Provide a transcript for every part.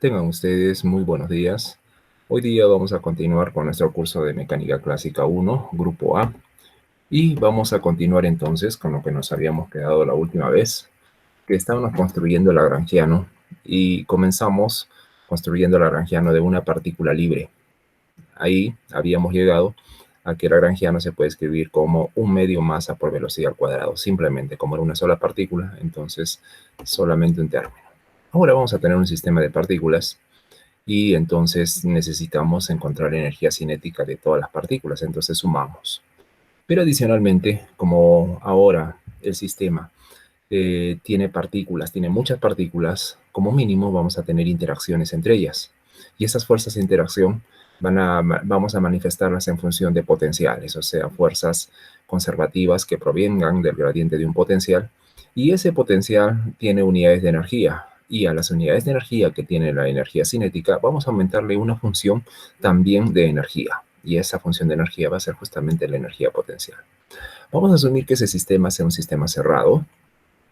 Tengan ustedes muy buenos días. Hoy día vamos a continuar con nuestro curso de Mecánica Clásica 1, Grupo A, y vamos a continuar entonces con lo que nos habíamos quedado la última vez, que estábamos construyendo el Lagrangiano, y comenzamos construyendo el Lagrangiano de una partícula libre. Ahí habíamos llegado a que el Lagrangiano se puede escribir como un medio masa por velocidad al cuadrado, simplemente como era una sola partícula, entonces solamente un término. Ahora vamos a tener un sistema de partículas y entonces necesitamos encontrar energía cinética de todas las partículas, entonces sumamos. Pero adicionalmente, como ahora el sistema tiene partículas, tiene muchas partículas, como mínimo vamos a tener interacciones entre ellas. Y esas fuerzas de interacción vamos a manifestarlas en función de potenciales, o sea, fuerzas conservativas que provengan del gradiente de un potencial. Y ese potencial tiene unidades de energía. Y a las unidades de energía que tiene la energía cinética, vamos a aumentarle una función también de energía. Y esa función de energía va a ser justamente la energía potencial. Vamos a asumir que ese sistema sea un sistema cerrado,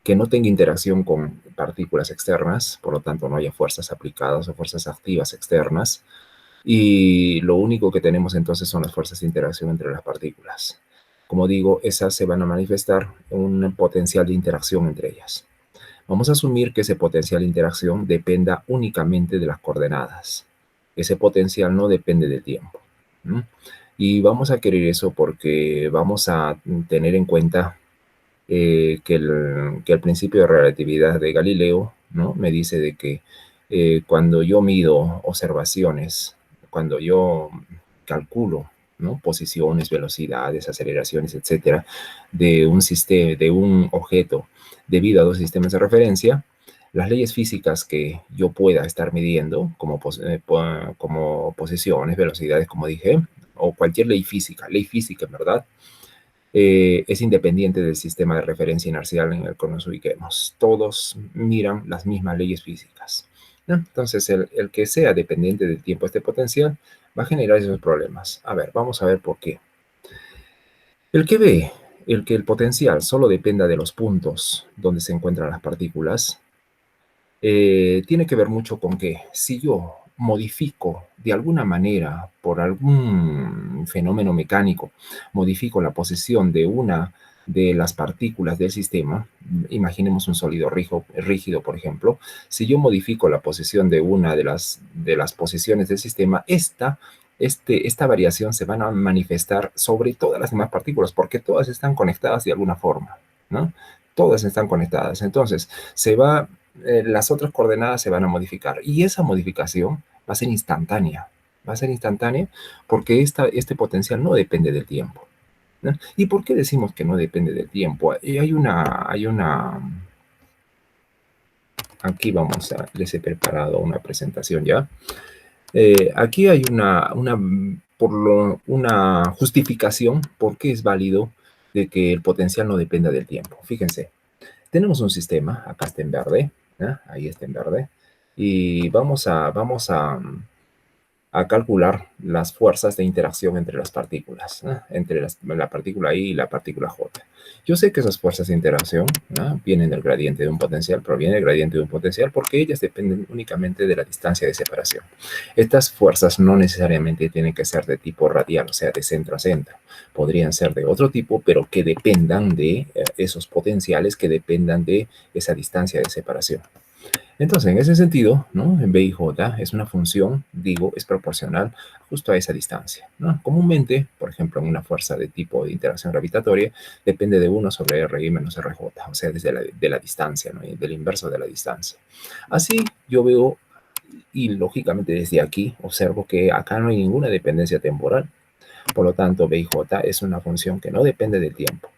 que no tenga interacción con partículas externas, por lo tanto no haya fuerzas aplicadas o fuerzas activas externas, y lo único que tenemos entonces son las fuerzas de interacción entre las partículas. Como digo, esas se van a manifestar en un potencial de interacción entre ellas. Vamos a asumir que ese potencial de interacción dependa únicamente de las coordenadas. Ese potencial no depende del tiempo. ¿Mm? Y vamos a querer eso porque vamos a tener en cuenta que el principio de relatividad de Galileo, ¿no? Me dice de que cuando yo mido observaciones, cuando yo calculo, ¿no? Posiciones, velocidades, aceleraciones, etcétera, de un sistema, de un objeto debido a dos sistemas de referencia, las leyes físicas que yo pueda estar midiendo, como posiciones, velocidades, como dije, o cualquier ley física, en verdad, es independiente del sistema de referencia inercial en el que nos ubiquemos. Todos miran las mismas leyes físicas, ¿no? Entonces, el que sea dependiente del tiempo este potencial va a generar esos problemas. A ver, vamos a ver por qué. El que ve el que el potencial solo dependa de los puntos donde se encuentran las partículas, tiene que ver mucho con que si yo modifico de alguna manera, por algún fenómeno mecánico, modifico la posición de una de las partículas del sistema, imaginemos un sólido rígido, por ejemplo, si yo modifico la posición de una de las posiciones del sistema, esta variación se van a manifestar sobre todas las demás partículas, porque todas están conectadas de alguna forma, ¿no? Todas están conectadas. Entonces, las otras coordenadas se van a modificar y esa modificación va a ser instantánea. Va a ser instantánea porque este potencial no depende del tiempo, ¿no? ¿Y por qué decimos que no depende del tiempo? Aquí les he preparado una presentación ya. Aquí hay una justificación por qué es válido de que el potencial no dependa del tiempo. Fíjense, tenemos un sistema, acá está en verde, ¿no? Ahí está en verde, y vamos a calcular las fuerzas de interacción entre las partículas, ¿no? Entre la partícula I y la partícula J. Yo sé que esas fuerzas de interacción, ¿no? Vienen del gradiente de un potencial, proviene del gradiente de un potencial porque ellas dependen únicamente de la distancia de separación. Estas fuerzas no necesariamente tienen que ser de tipo radial, o sea, de centro a centro. Podrían ser de otro tipo, pero que dependan de esos potenciales, que dependan de esa distancia de separación. Entonces, en ese sentido, ¿no? En B y J es una función, digo, es proporcional justo a esa distancia, ¿no? Comúnmente, por ejemplo, en una fuerza de tipo de interacción gravitatoria, depende de 1 sobre RI menos RJ, o sea, desde de la distancia, ¿no? Y del inverso de la distancia. Así yo veo, y lógicamente desde aquí observo que acá no hay ninguna dependencia temporal, por lo tanto, B y J es una función que no depende del tiempo.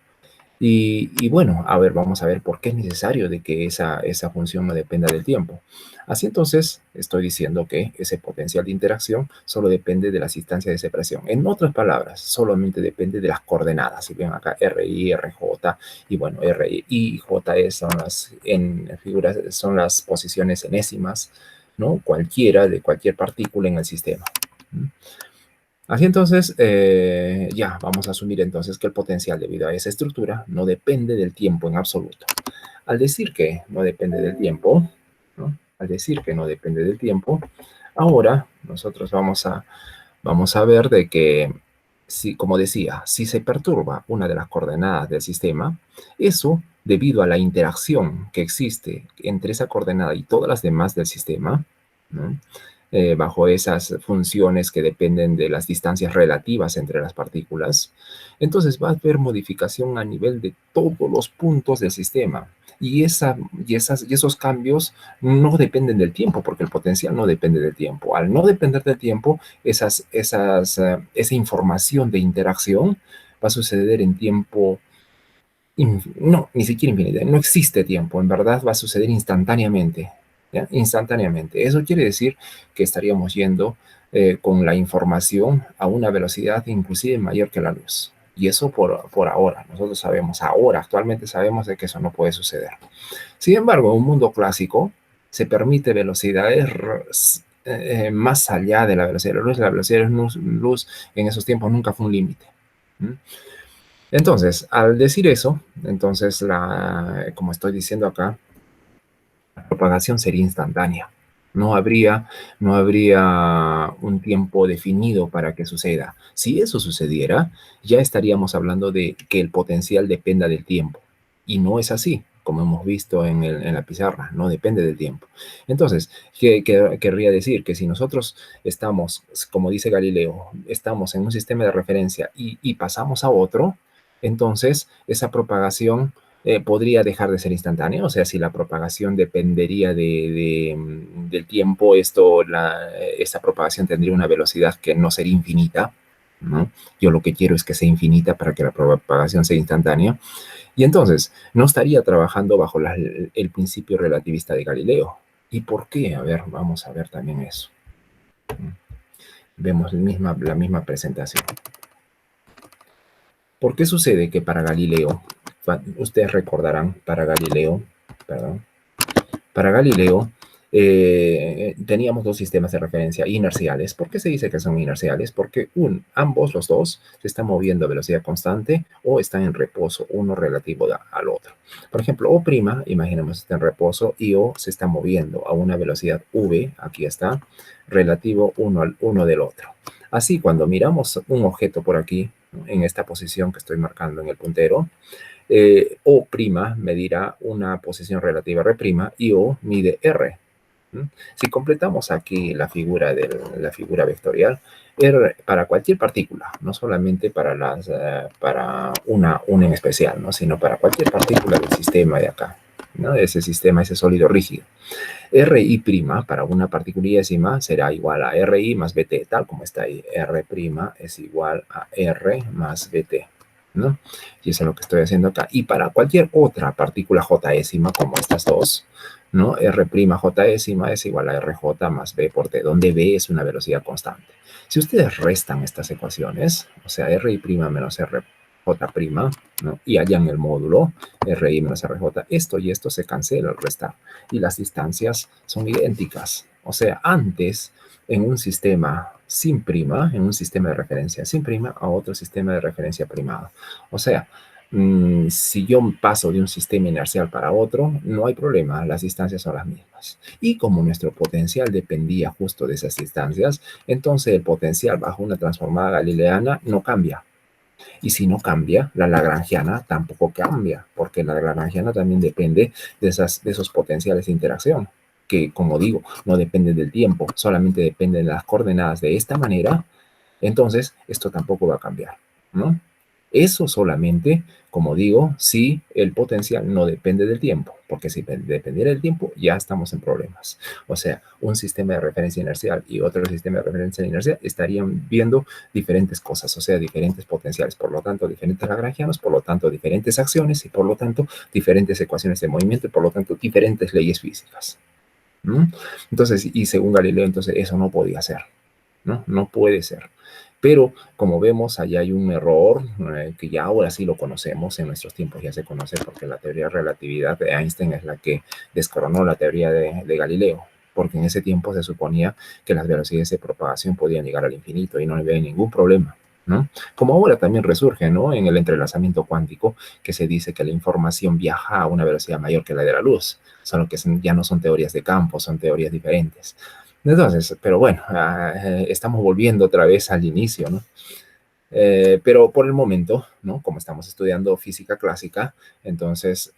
Y bueno, a ver, vamos a ver por qué es necesario de que esa función no dependa del tiempo. Así entonces, estoy diciendo que ese potencial de interacción solo depende de las instancias de separación. En otras palabras, solamente depende de las coordenadas. Si ven acá RI, RJ, y bueno, RI y JE en figuras, son las posiciones enésimas, ¿no? Cualquiera de cualquier partícula en el sistema. Así entonces, ya vamos a asumir entonces que el potencial debido a esa estructura no depende del tiempo en absoluto. Al decir que no depende del tiempo, ¿no? al decir que no depende del tiempo, ahora nosotros vamos a ver de que, si, como decía, si se perturba una de las coordenadas del sistema, eso, debido a la interacción que existe entre esa coordenada y todas las demás del sistema, ¿no? Bajo esas funciones que dependen de las distancias relativas entre las partículas, entonces va a haber modificación a nivel de todos los puntos del sistema. Y esos cambios no dependen del tiempo, porque el potencial no depende del tiempo. Al no depender del tiempo, esa información de interacción va a suceder en tiempo, no, ni siquiera infinito, no existe tiempo, en verdad va a suceder instantáneamente, ¿ya? Instantáneamente. Eso quiere decir que estaríamos yendo con la información a una velocidad inclusive mayor que la luz. Y eso por ahora, nosotros sabemos, ahora, actualmente sabemos de que eso no puede suceder. Sin embargo, en un mundo clásico se permite velocidades más allá de la velocidad de la luz. La velocidad de la luz en esos tiempos nunca fue un límite. ¿Mm? Entonces, al decir eso, entonces, como estoy diciendo acá, la propagación sería instantánea. No habría un tiempo definido para que suceda. Si eso sucediera, ya estaríamos hablando de que el potencial dependa del tiempo. Y no es así, como hemos visto en la pizarra, no depende del tiempo. Entonces, ¿qué querría decir? Que si nosotros estamos, como dice Galileo, estamos en un sistema de referencia y pasamos a otro, entonces esa propagación podría dejar de ser instantánea. O sea, si la propagación dependería del tiempo, esta propagación tendría una velocidad que no sería infinita, ¿no? Yo lo que quiero es que sea infinita para que la propagación sea instantánea. Y entonces, no estaría trabajando bajo el principio relativista de Galileo. ¿Y por qué? A ver, vamos a ver también eso. Vemos la misma presentación. ¿Por qué sucede que para Galileo, ustedes recordarán, perdón, para Galileo teníamos dos sistemas de referencia inerciales? ¿Por qué se dice que son inerciales? Porque ambos, los dos, se están moviendo a velocidad constante o están en reposo, uno relativo al otro. Por ejemplo, O', imaginemos está en reposo y O se está moviendo a una velocidad V, aquí está, relativo uno al uno del otro. Así, cuando miramos un objeto por aquí, en esta posición que estoy marcando en el puntero, O' medirá una posición relativa R' y O mide R. Si completamos aquí la figura vectorial, R para cualquier partícula, no solamente para una en especial, ¿no? Sino para cualquier partícula del sistema de acá, ¿no? Ese sistema, ese sólido rígido. RI' para una partículísima será igual a RI más BT, tal como está ahí. R' es igual a R más BT, ¿no? Y eso es lo que estoy haciendo acá. Y para cualquier otra partícula jésima, como estas dos, ¿no? R'jésima es igual a RJ más B por T, donde B es una velocidad constante. Si ustedes restan estas ecuaciones, o sea, RI' menos RJ', ¿no? Y hallan el módulo RI menos RJ, esto y esto se cancela al restar. Y las distancias son idénticas. O sea, antes, en un sistema sin prima, en un sistema de referencia sin prima, a otro sistema de referencia primado. O sea, si yo paso de un sistema inercial para otro, no hay problema, las distancias son las mismas. Y como nuestro potencial dependía justo de esas distancias, entonces el potencial bajo una transformada galileana no cambia. Y si no cambia, la lagrangiana tampoco cambia, porque la lagrangiana también depende de esos potenciales de interacción, que como digo, no dependen del tiempo, solamente dependen de las coordenadas de esta manera. Entonces, esto tampoco va a cambiar, ¿no? Eso solamente, como digo, si el potencial no depende del tiempo, porque si dependiera del tiempo, ya estamos en problemas. O sea, un sistema de referencia inercial y otro sistema de referencia inercial estarían viendo diferentes cosas, o sea, diferentes potenciales, por lo tanto, diferentes lagrangianos, por lo tanto, diferentes acciones y por lo tanto, diferentes ecuaciones de movimiento y por lo tanto, diferentes leyes físicas. ¿No? Entonces, y según Galileo, entonces eso no podía ser, ¿no? No puede ser. Pero como vemos, allá hay un error que ya ahora sí lo conocemos, en nuestros tiempos ya se conoce porque la teoría de relatividad de Einstein es la que descoronó la teoría de Galileo, porque en ese tiempo se suponía que las velocidades de propagación podían llegar al infinito y no había ningún problema. ¿no? Como ahora también resurge, ¿no? En el entrelazamiento cuántico, que se dice que la información viaja a una velocidad mayor que la de la luz, solo que ya no son teorías de campo, son teorías diferentes. Entonces, pero bueno, estamos volviendo otra vez al inicio, ¿no? Pero por el momento, ¿no? Como estamos estudiando física clásica, entonces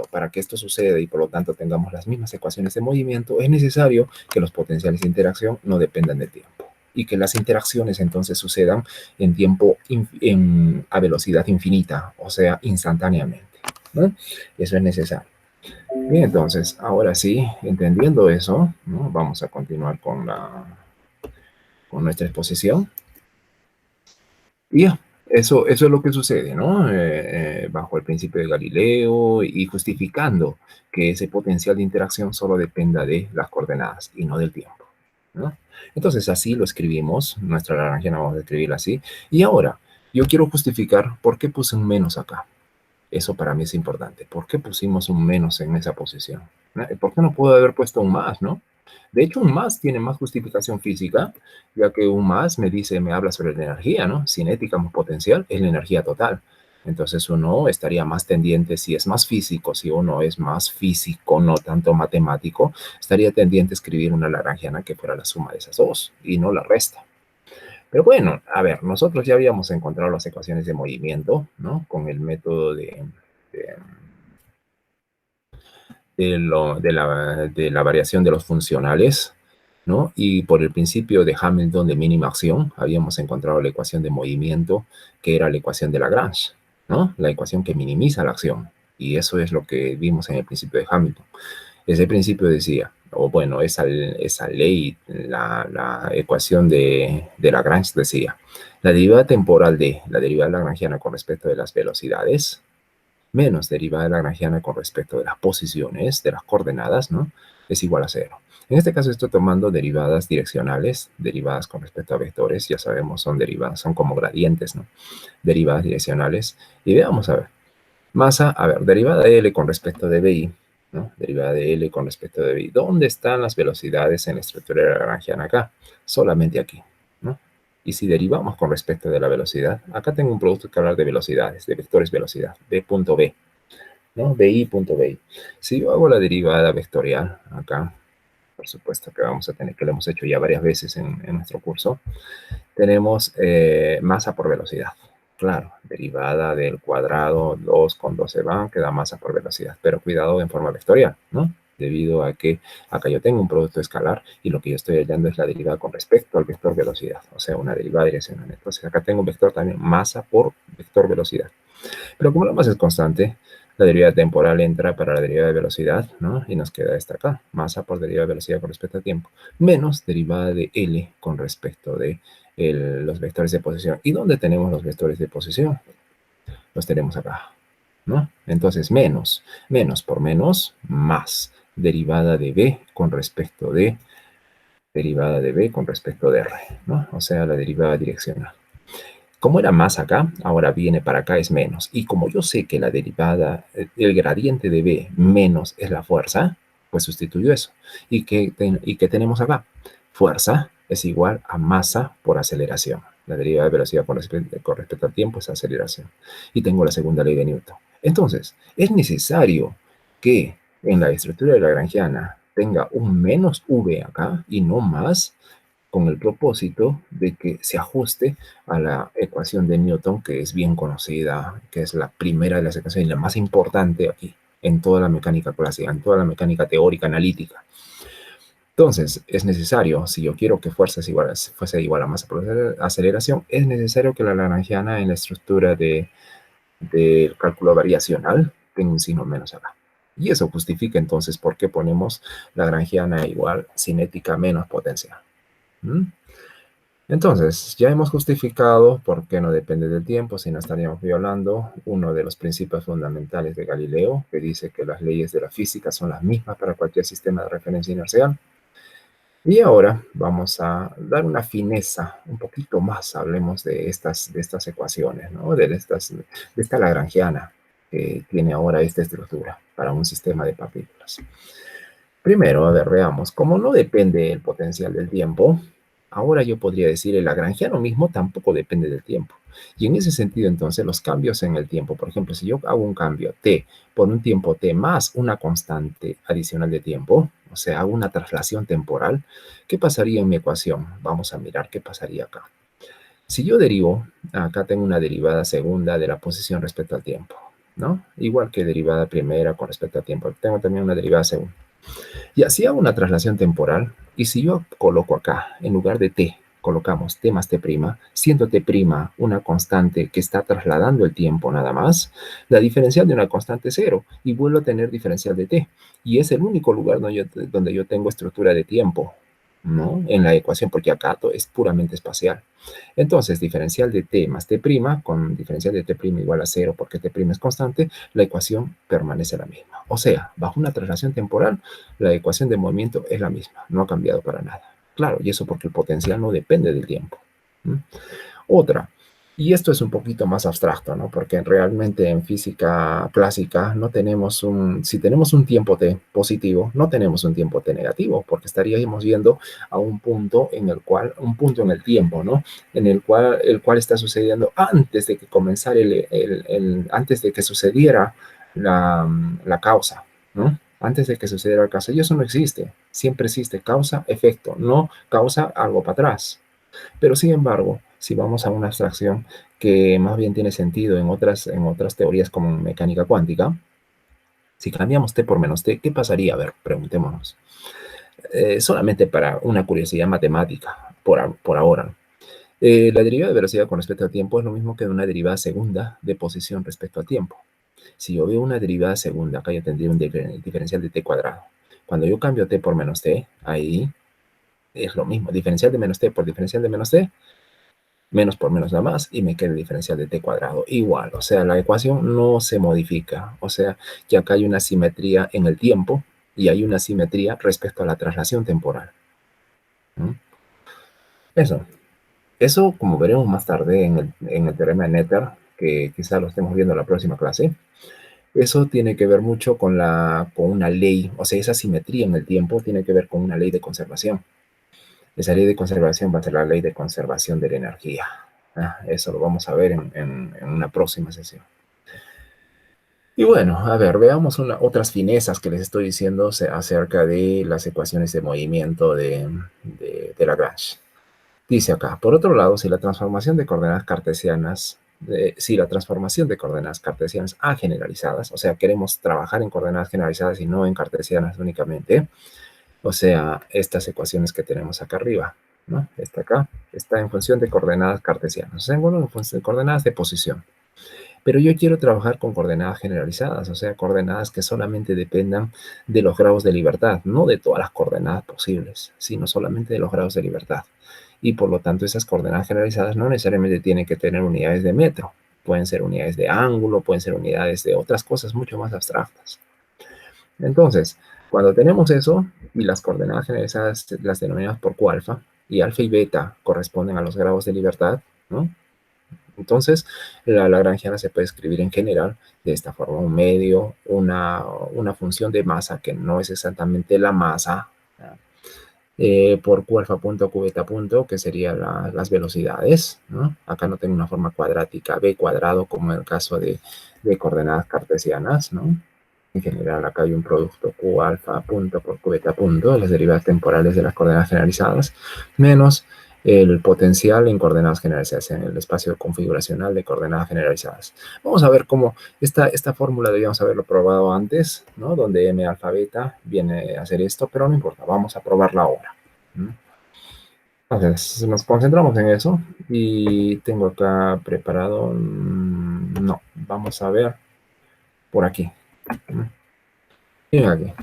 para que esto suceda y por lo tanto tengamos las mismas ecuaciones de movimiento, es necesario que los potenciales de interacción no dependan del tiempo y que las interacciones entonces sucedan en tiempo, a velocidad infinita, o sea, instantáneamente, ¿no? Eso es necesario. Bien, entonces, ahora sí, entendiendo eso, ¿no? Vamos a continuar con nuestra exposición. Y ya, eso es lo que sucede, ¿no? Bajo el principio de Galileo y justificando que ese potencial de interacción solo dependa de las coordenadas y no del tiempo, ¿no? Entonces así lo escribimos, nuestra lagrangiana vamos a escribirla así. Y ahora, yo quiero justificar por qué puse un menos acá. Eso para mí es importante. ¿Por qué pusimos un menos en esa posición? ¿No? ¿Por qué no puedo haber puesto un más, no? De hecho, un más tiene más justificación física, ya que un más me habla sobre la energía, ¿no? Cinética más potencial es la energía total. Entonces uno estaría más tendiente, si es más físico, si uno es más físico, no tanto matemático, estaría tendiente a escribir una lagrangiana que fuera la suma de esas dos y no la resta. Pero bueno, a ver, nosotros ya habíamos encontrado las ecuaciones de movimiento, ¿no? Con el método de, de la variación de los funcionales, ¿no? Y por el principio de Hamilton de mínima acción, habíamos encontrado la ecuación de movimiento, que era la ecuación de Lagrange, ¿no? La ecuación que minimiza la acción. Y eso es lo que vimos en el principio de Hamilton. Ese principio decía, o bueno, esa ley, la ecuación de Lagrange decía, la derivada temporal de la derivada lagrangiana con respecto de las velocidades, menos derivada lagrangiana con respecto de las posiciones, de las coordenadas, ¿no? Es igual a cero. En este caso estoy tomando derivadas direccionales, derivadas con respecto a vectores, ya sabemos, son derivadas, son como gradientes, ¿no? Derivadas direccionales. Y veamos, a ver, masa, a ver, derivada de L con respecto de BI, ¿no? Derivada de L con respecto de BI. ¿Dónde están las velocidades en la estructura lagrangiana acá? Solamente aquí, ¿no? Y si derivamos con respecto de la velocidad, acá tengo un producto escalar de velocidades, de vectores velocidad, B punto B, ¿no? BI punto BI. Si yo hago la derivada vectorial acá, por supuesto que vamos a tener, que lo hemos hecho ya varias veces en nuestro curso, tenemos masa por velocidad. Claro, derivada del cuadrado 2 con 2 se van, queda masa por velocidad, pero cuidado en forma vectorial, ¿no? Debido a que acá yo tengo un producto escalar y lo que yo estoy hallando es la derivada con respecto al vector velocidad, o sea, una derivada direccional. Entonces acá tengo un vector también, masa por vector velocidad. Pero como la masa es constante, la derivada temporal entra para la derivada de velocidad, ¿no? Y nos queda esta acá, masa por derivada de velocidad con respecto a tiempo, menos derivada de L con respecto de los vectores de posición. ¿Y dónde tenemos los vectores de posición? Los tenemos acá, ¿no? Entonces, menos por menos, más derivada de B con respecto de derivada de B con respecto de R, ¿no? O sea, la derivada direccional. Como era más acá, ahora viene para acá es menos. Y como yo sé que la derivada, el gradiente de B menos es la fuerza, pues sustituyo eso. ¿Y qué tenemos acá? Fuerza es igual a masa por aceleración. La derivada de velocidad con respecto al tiempo es aceleración. Y tengo la segunda ley de Newton. Entonces, es necesario que en la estructura de la Lagrangiana tenga un menos V acá y no más, con el propósito de que se ajuste a la ecuación de Newton, que es bien conocida, que es la primera de las ecuaciones y la más importante aquí, en toda la mecánica clásica, en toda la mecánica teórica analítica. Entonces, es necesario, si yo quiero que fuese igual a masa por aceleración, es necesario que la lagrangiana en la estructura del cálculo variacional tenga un signo menos acá. Y eso justifica entonces por qué ponemos lagrangiana igual cinética menos potencial. ¿Mm? Entonces, ya hemos justificado por qué no depende del tiempo, si no estaríamos violando uno de los principios fundamentales de Galileo, que dice que las leyes de la física son las mismas para cualquier sistema de referencia inercial. Y ahora vamos a dar una fineza, un poquito más, hablemos de estas ecuaciones, ¿no? De esta lagrangiana que tiene ahora esta estructura para un sistema de partículas. Primero, a ver, veamos, como no depende el potencial del tiempo, Ahora yo podría decir, el lagrangiano mismo tampoco depende del tiempo. Y en ese sentido, entonces, los cambios en el tiempo, por ejemplo, si yo hago un cambio t por un tiempo t más una constante adicional de tiempo, o sea, hago una traslación temporal, ¿qué pasaría en mi ecuación? Vamos a mirar qué pasaría acá. Si yo derivo, acá tengo una derivada segunda de la posición respecto al tiempo, ¿no? Igual que derivada primera con respecto al tiempo. Tengo también una derivada segunda. Y así hago una traslación temporal, y si yo coloco acá, en lugar de t, colocamos t más t', siendo t' una constante que está trasladando el tiempo nada más, la diferencial de una constante es cero, y vuelvo a tener diferencial de t. Y es el único lugar donde yo tengo estructura de tiempo, ¿no? En la ecuación, porque acá todo es puramente espacial. Entonces, diferencial de t más t' con diferencial de t' igual a cero porque t' es constante, la ecuación permanece la misma. O sea, bajo una traslación temporal, la ecuación de movimiento es la misma, no ha cambiado para nada. Claro, y eso porque el potencial no depende del tiempo. ¿Mm? Otra, y esto es un poquito más abstracto, ¿no? Porque realmente en física clásica no tenemos si tenemos un tiempo t positivo, no tenemos un tiempo t negativo, porque estaríamos viendo a un punto un punto en el tiempo, ¿no? En el cual está sucediendo antes de que comenzara antes de que sucediera la causa, ¿no? Antes de que sucediera la causa. Y eso no existe. Siempre existe causa, efecto, no causa algo para atrás. Pero sin embargo, si vamos a una abstracción que más bien tiene sentido en otras teorías como en mecánica cuántica, si cambiamos t por menos t, ¿qué pasaría? A ver, preguntémonos. Solamente para una curiosidad matemática, por ahora. La derivada de velocidad con respecto al tiempo es lo mismo que una derivada segunda de posición respecto al tiempo. Si yo veo una derivada segunda, acá yo tendría un diferencial de t cuadrado. Cuando yo cambio t por menos t, ahí es lo mismo. Diferencial de menos t por diferencial de menos t, menos por menos nada más, y me queda el diferencial de t cuadrado. Igual, o sea, la ecuación no se modifica. O sea, que acá hay una simetría en el tiempo y hay una simetría respecto a la traslación temporal. ¿Mm? Eso. Eso, como veremos más tarde en el teorema de Noether, que quizá lo estemos viendo en la próxima clase, eso tiene que ver mucho con una ley, o sea, esa simetría en el tiempo tiene que ver con una ley de conservación. Esa ley de conservación va a ser la ley de conservación de la energía. Eso lo vamos a ver en una próxima sesión. Y bueno, a ver, veamos otras finezas que les estoy diciendo acerca de las ecuaciones de movimiento de Lagrange. Dice acá, por otro lado, si la transformación de coordenadas cartesianas, a generalizadas, o sea, queremos trabajar en coordenadas generalizadas y no en cartesianas únicamente, o sea, estas ecuaciones que tenemos acá arriba, ¿no? Esta acá está en función de coordenadas cartesianas, o sea, bueno, en función de coordenadas de posición. Pero yo quiero trabajar con coordenadas generalizadas, o sea, coordenadas que solamente dependan de los grados de libertad, no de todas las coordenadas posibles, sino solamente de los grados de libertad. Y por lo tanto, esas coordenadas generalizadas no necesariamente tienen que tener unidades de metro, pueden ser unidades de ángulo, pueden ser unidades de otras cosas mucho más abstractas. Entonces, cuando tenemos eso, y las coordenadas generalizadas las denominamos por Q alfa, y alfa y beta corresponden a los grados de libertad, ¿no? Entonces, la lagrangiana se puede escribir en general de esta forma: un medio, una función de masa que no es exactamente la masa, por Q alfa punto, Q beta punto, que serían las velocidades, ¿no? Acá no tengo una forma cuadrática, b cuadrado, como en el caso de coordenadas cartesianas, ¿no? En general, acá hay un producto Q alfa punto por Q beta punto, las derivadas temporales de las coordenadas generalizadas, menos el potencial en coordenadas generalizadas, en el espacio configuracional de coordenadas generalizadas. Vamos a ver cómo esta fórmula debíamos haberlo probado antes, ¿no? Donde m alfa beta viene a hacer esto, pero no importa, vamos a probarla ahora. Entonces, nos concentramos en eso y tengo acá preparado, no, vamos a ver por aquí. Miren aquí.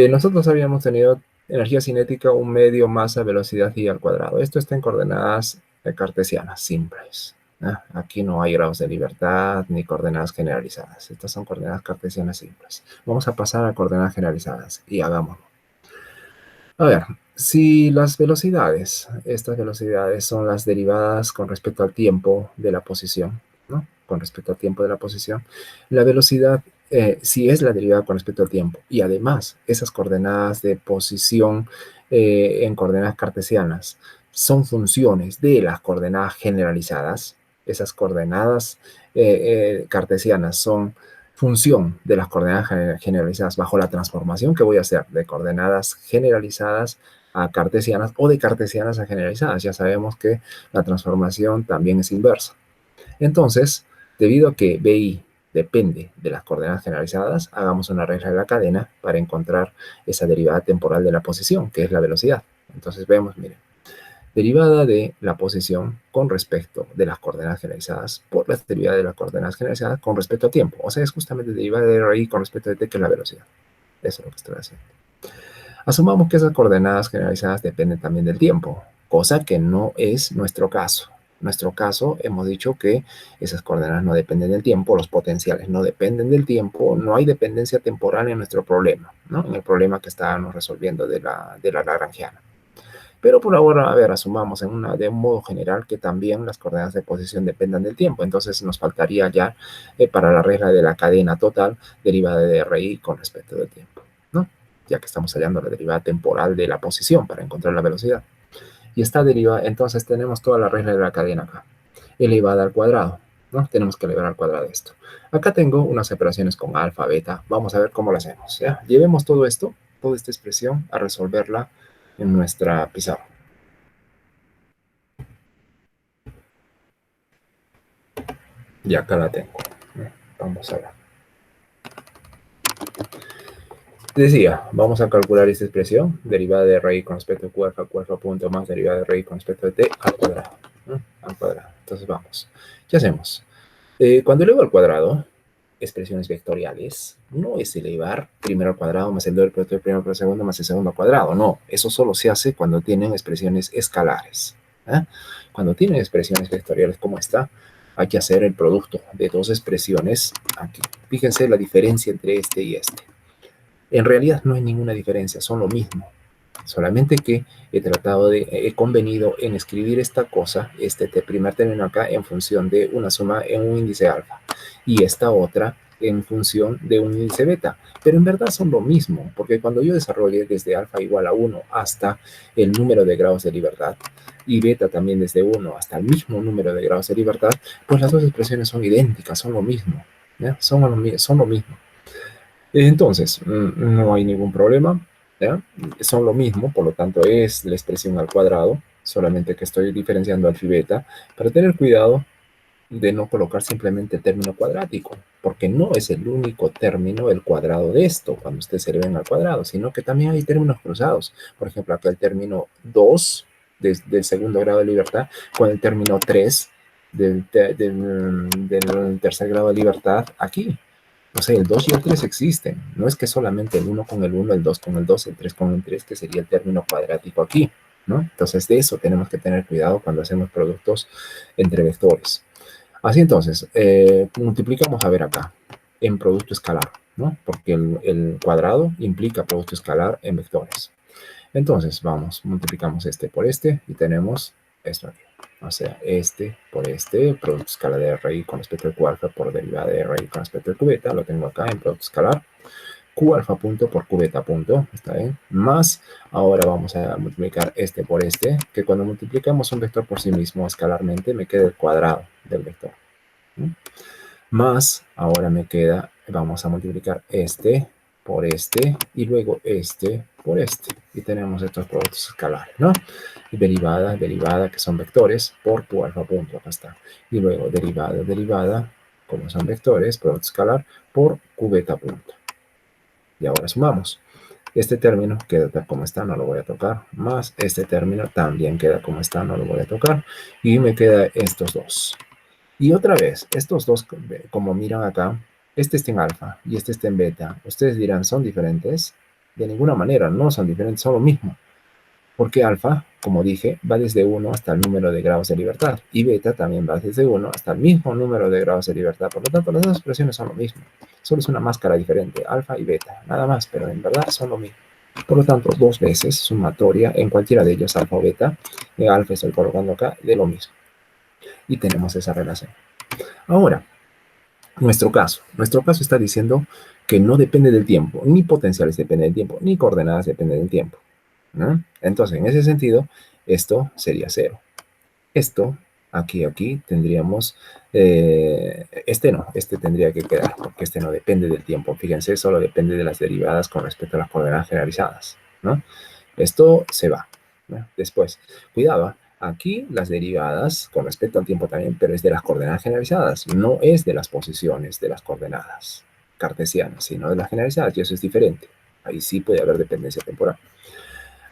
Nosotros habíamos tenido energía cinética, un medio, masa, velocidad y al cuadrado. Esto está en coordenadas cartesianas simples. Aquí no hay grados de libertad ni coordenadas generalizadas. Estas son coordenadas cartesianas simples. Vamos a pasar a coordenadas generalizadas y hagámoslo. A ver, si estas velocidades son las derivadas con respecto al tiempo de la posición, ¿no? Con respecto al tiempo de la posición, la velocidad, si es la derivada con respecto al tiempo, y además esas coordenadas de posición en coordenadas cartesianas son funciones de las coordenadas generalizadas. Esas coordenadas cartesianas son función de las coordenadas generalizadas bajo la transformación que voy a hacer de coordenadas generalizadas a cartesianas o de cartesianas a generalizadas. Ya sabemos que la transformación también es inversa. Entonces, debido a que BI depende de las coordenadas generalizadas, hagamos una regla de la cadena para encontrar esa derivada temporal de la posición, que es la velocidad. Entonces vemos, miren, derivada de la posición con respecto de las coordenadas generalizadas por la derivada de las coordenadas generalizadas con respecto a tiempo. O sea, es justamente derivada de RI con respecto a t, que es la velocidad. Eso es lo que estoy haciendo. Asumamos que esas coordenadas generalizadas dependen también del tiempo, cosa que no es nuestro caso. En nuestro caso, hemos dicho que esas coordenadas no dependen del tiempo, los potenciales no dependen del tiempo, no hay dependencia temporal en nuestro problema, ¿no? En el problema que estábamos resolviendo de la lagrangiana. Pero por ahora, a ver, asumamos de un modo general que también las coordenadas de posición dependan del tiempo. Entonces nos faltaría ya, para la regla de la cadena total, derivada de RI con respecto del tiempo, ¿no? Ya que estamos hallando la derivada temporal de la posición para encontrar la velocidad. Y esta derivada, entonces tenemos toda la regla de la cadena acá, elevada al cuadrado, ¿no? Tenemos que elevar al cuadrado esto. Acá tengo unas operaciones con alfa, beta. Vamos a ver cómo lo hacemos, ¿ya? Llevemos todo esto, toda esta expresión, a resolverla en nuestra pizarra. Y acá la tengo. Vamos a ver. Decía, vamos a calcular esta expresión, derivada de RI con respecto a Q alfa punto más derivada de RI con respecto a t al cuadrado. ¿No? Al cuadrado. Entonces vamos. ¿Qué hacemos? Cuando elevo al cuadrado, expresiones vectoriales, no es elevar primero al cuadrado más el doble producto del primero por el segundo más el segundo al cuadrado. No, eso solo se hace cuando tienen expresiones escalares. Cuando tienen expresiones vectoriales como esta, hay que hacer el producto de dos expresiones aquí. Fíjense la diferencia entre este y este. En realidad no hay ninguna diferencia, son lo mismo. Solamente que he convenido en escribir esta cosa, este primer término acá, en función de una suma en un índice alfa, y esta otra en función de un índice beta. Pero en verdad son lo mismo, porque cuando yo desarrollé desde alfa igual a 1 hasta el número de grados de libertad, y beta también desde 1 hasta el mismo número de grados de libertad, pues las dos expresiones son idénticas, son lo mismo. ¿Ya? Son lo mismo. Entonces, no hay ningún problema, ¿ya? Son lo mismo, por lo tanto es la expresión al cuadrado, solamente que estoy diferenciando alfa y beta, para tener cuidado de no colocar simplemente el término cuadrático, porque no es el único término el cuadrado de esto, cuando ustedes se eleven al cuadrado, sino que también hay términos cruzados. Por ejemplo, acá el término 2 del segundo grado de libertad con el término 3 del tercer grado de libertad aquí. O sea, el 2 y el 3 existen. No es que solamente el 1 con el 1, el 2 con el 2, el 3 con el 3, que sería el término cuadrático aquí, ¿no? Entonces, de eso tenemos que tener cuidado cuando hacemos productos entre vectores. Así entonces, multiplicamos, a ver acá, en producto escalar, ¿no? Porque el cuadrado implica producto escalar en vectores. Entonces, vamos, multiplicamos este por este y tenemos esto aquí. O sea, este por este, producto escalar de RI con respecto al Q alfa por derivada de RI con respecto al Q beta, lo tengo acá en producto escalar. Q alfa punto por Q beta punto, ¿está bien? Más, ahora vamos a multiplicar este por este, que cuando multiplicamos un vector por sí mismo escalarmente, me queda el cuadrado del vector. ¿Sí? Más, ahora me queda, vamos a multiplicar este por este y luego este por este. Y tenemos estos productos escalares, ¿no? Y derivada, que son vectores, por Q alfa punto, acá está. Y luego derivada, como son vectores, producto escalar, por Q beta punto. Y ahora sumamos. Este término queda tal como está, no lo voy a tocar. Más este término también queda como está, no lo voy a tocar. Y me queda estos dos. Y otra vez, estos dos, como miran acá, este está en alfa y este está en beta. Ustedes dirán, ¿son diferentes? De ninguna manera, no son diferentes, son lo mismo. Porque alfa, como dije, va desde 1 hasta el número de grados de libertad. Y beta también va desde 1 hasta el mismo número de grados de libertad. Por lo tanto, las dos expresiones son lo mismo. Solo es una máscara diferente, alfa y beta. Nada más, pero en verdad son lo mismo. Por lo tanto, dos veces sumatoria en cualquiera de ellos, alfa o beta. Alfa estoy colocando acá, de lo mismo. Y tenemos esa relación. Ahora, nuestro caso está diciendo que no depende del tiempo, ni potenciales dependen del tiempo, ni coordenadas dependen del tiempo. ¿no? Entonces, en ese sentido, esto sería cero. Esto, aquí tendríamos, este tendría que quedar, porque este no depende del tiempo. Fíjense, solo depende de las derivadas con respecto a las coordenadas generalizadas, ¿no? Esto se va, ¿no? Después, cuidado, aquí las derivadas con respecto al tiempo también, pero es de las coordenadas generalizadas, no es de las posiciones de las coordenadas cartesianas, sino de las generalizadas, y eso es diferente. Ahí sí puede haber dependencia temporal.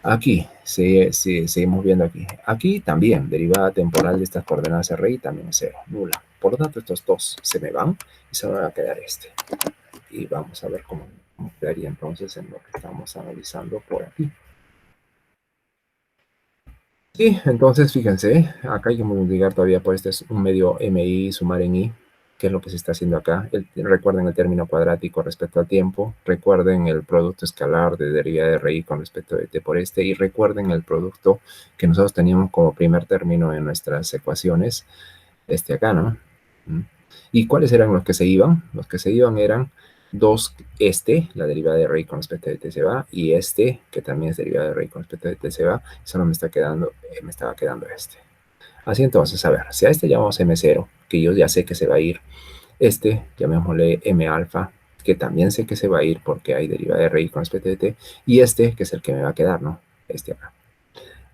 Aquí, seguimos viendo aquí. Aquí también, derivada temporal de estas coordenadas RI también es cero, nula. Por lo tanto, estos dos se me van y solo me va a quedar este. Y vamos a ver cómo quedaría entonces en lo que estamos analizando por aquí. Sí, entonces fíjense, acá hay que multiplicar todavía por este es un medio MI sumar en I, que es lo que se está haciendo acá. Recuerden el término cuadrático respecto al tiempo, recuerden el producto escalar de derivada de RI con respecto de T por este, y recuerden el producto que nosotros teníamos como primer término en nuestras ecuaciones, este acá, ¿no? ¿Y cuáles eran los que se iban? Los que se iban eran la derivada de RI con respecto de t se va, y este, que también es derivada de RI con respecto de t se va, solo me estaba quedando este. Así entonces, a ver, si a este llamamos M0, que yo ya sé que se va a ir, este, llamémosle M alfa, que también sé que se va a ir porque hay derivada de RI con respecto de t, y este, que es el que me va a quedar, ¿no? Este acá.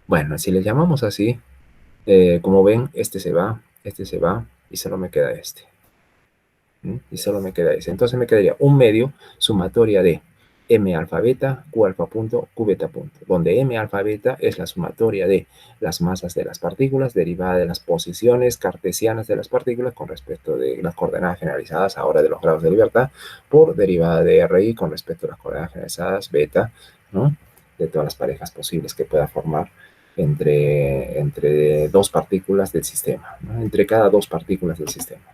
Bueno, si le llamamos así, como ven, este se va, y solo me queda este. Y solo me queda ese. Entonces me quedaría un medio sumatoria de m alfa beta, q alfa punto, q beta punto, donde m alfa beta es la sumatoria de las masas de las partículas derivada de las posiciones cartesianas de las partículas con respecto de las coordenadas generalizadas ahora de los grados de libertad por derivada de RI con respecto a las coordenadas generalizadas beta, ¿no? De todas las parejas posibles que pueda formar entre dos partículas del sistema, ¿no? Entre cada dos partículas del sistema.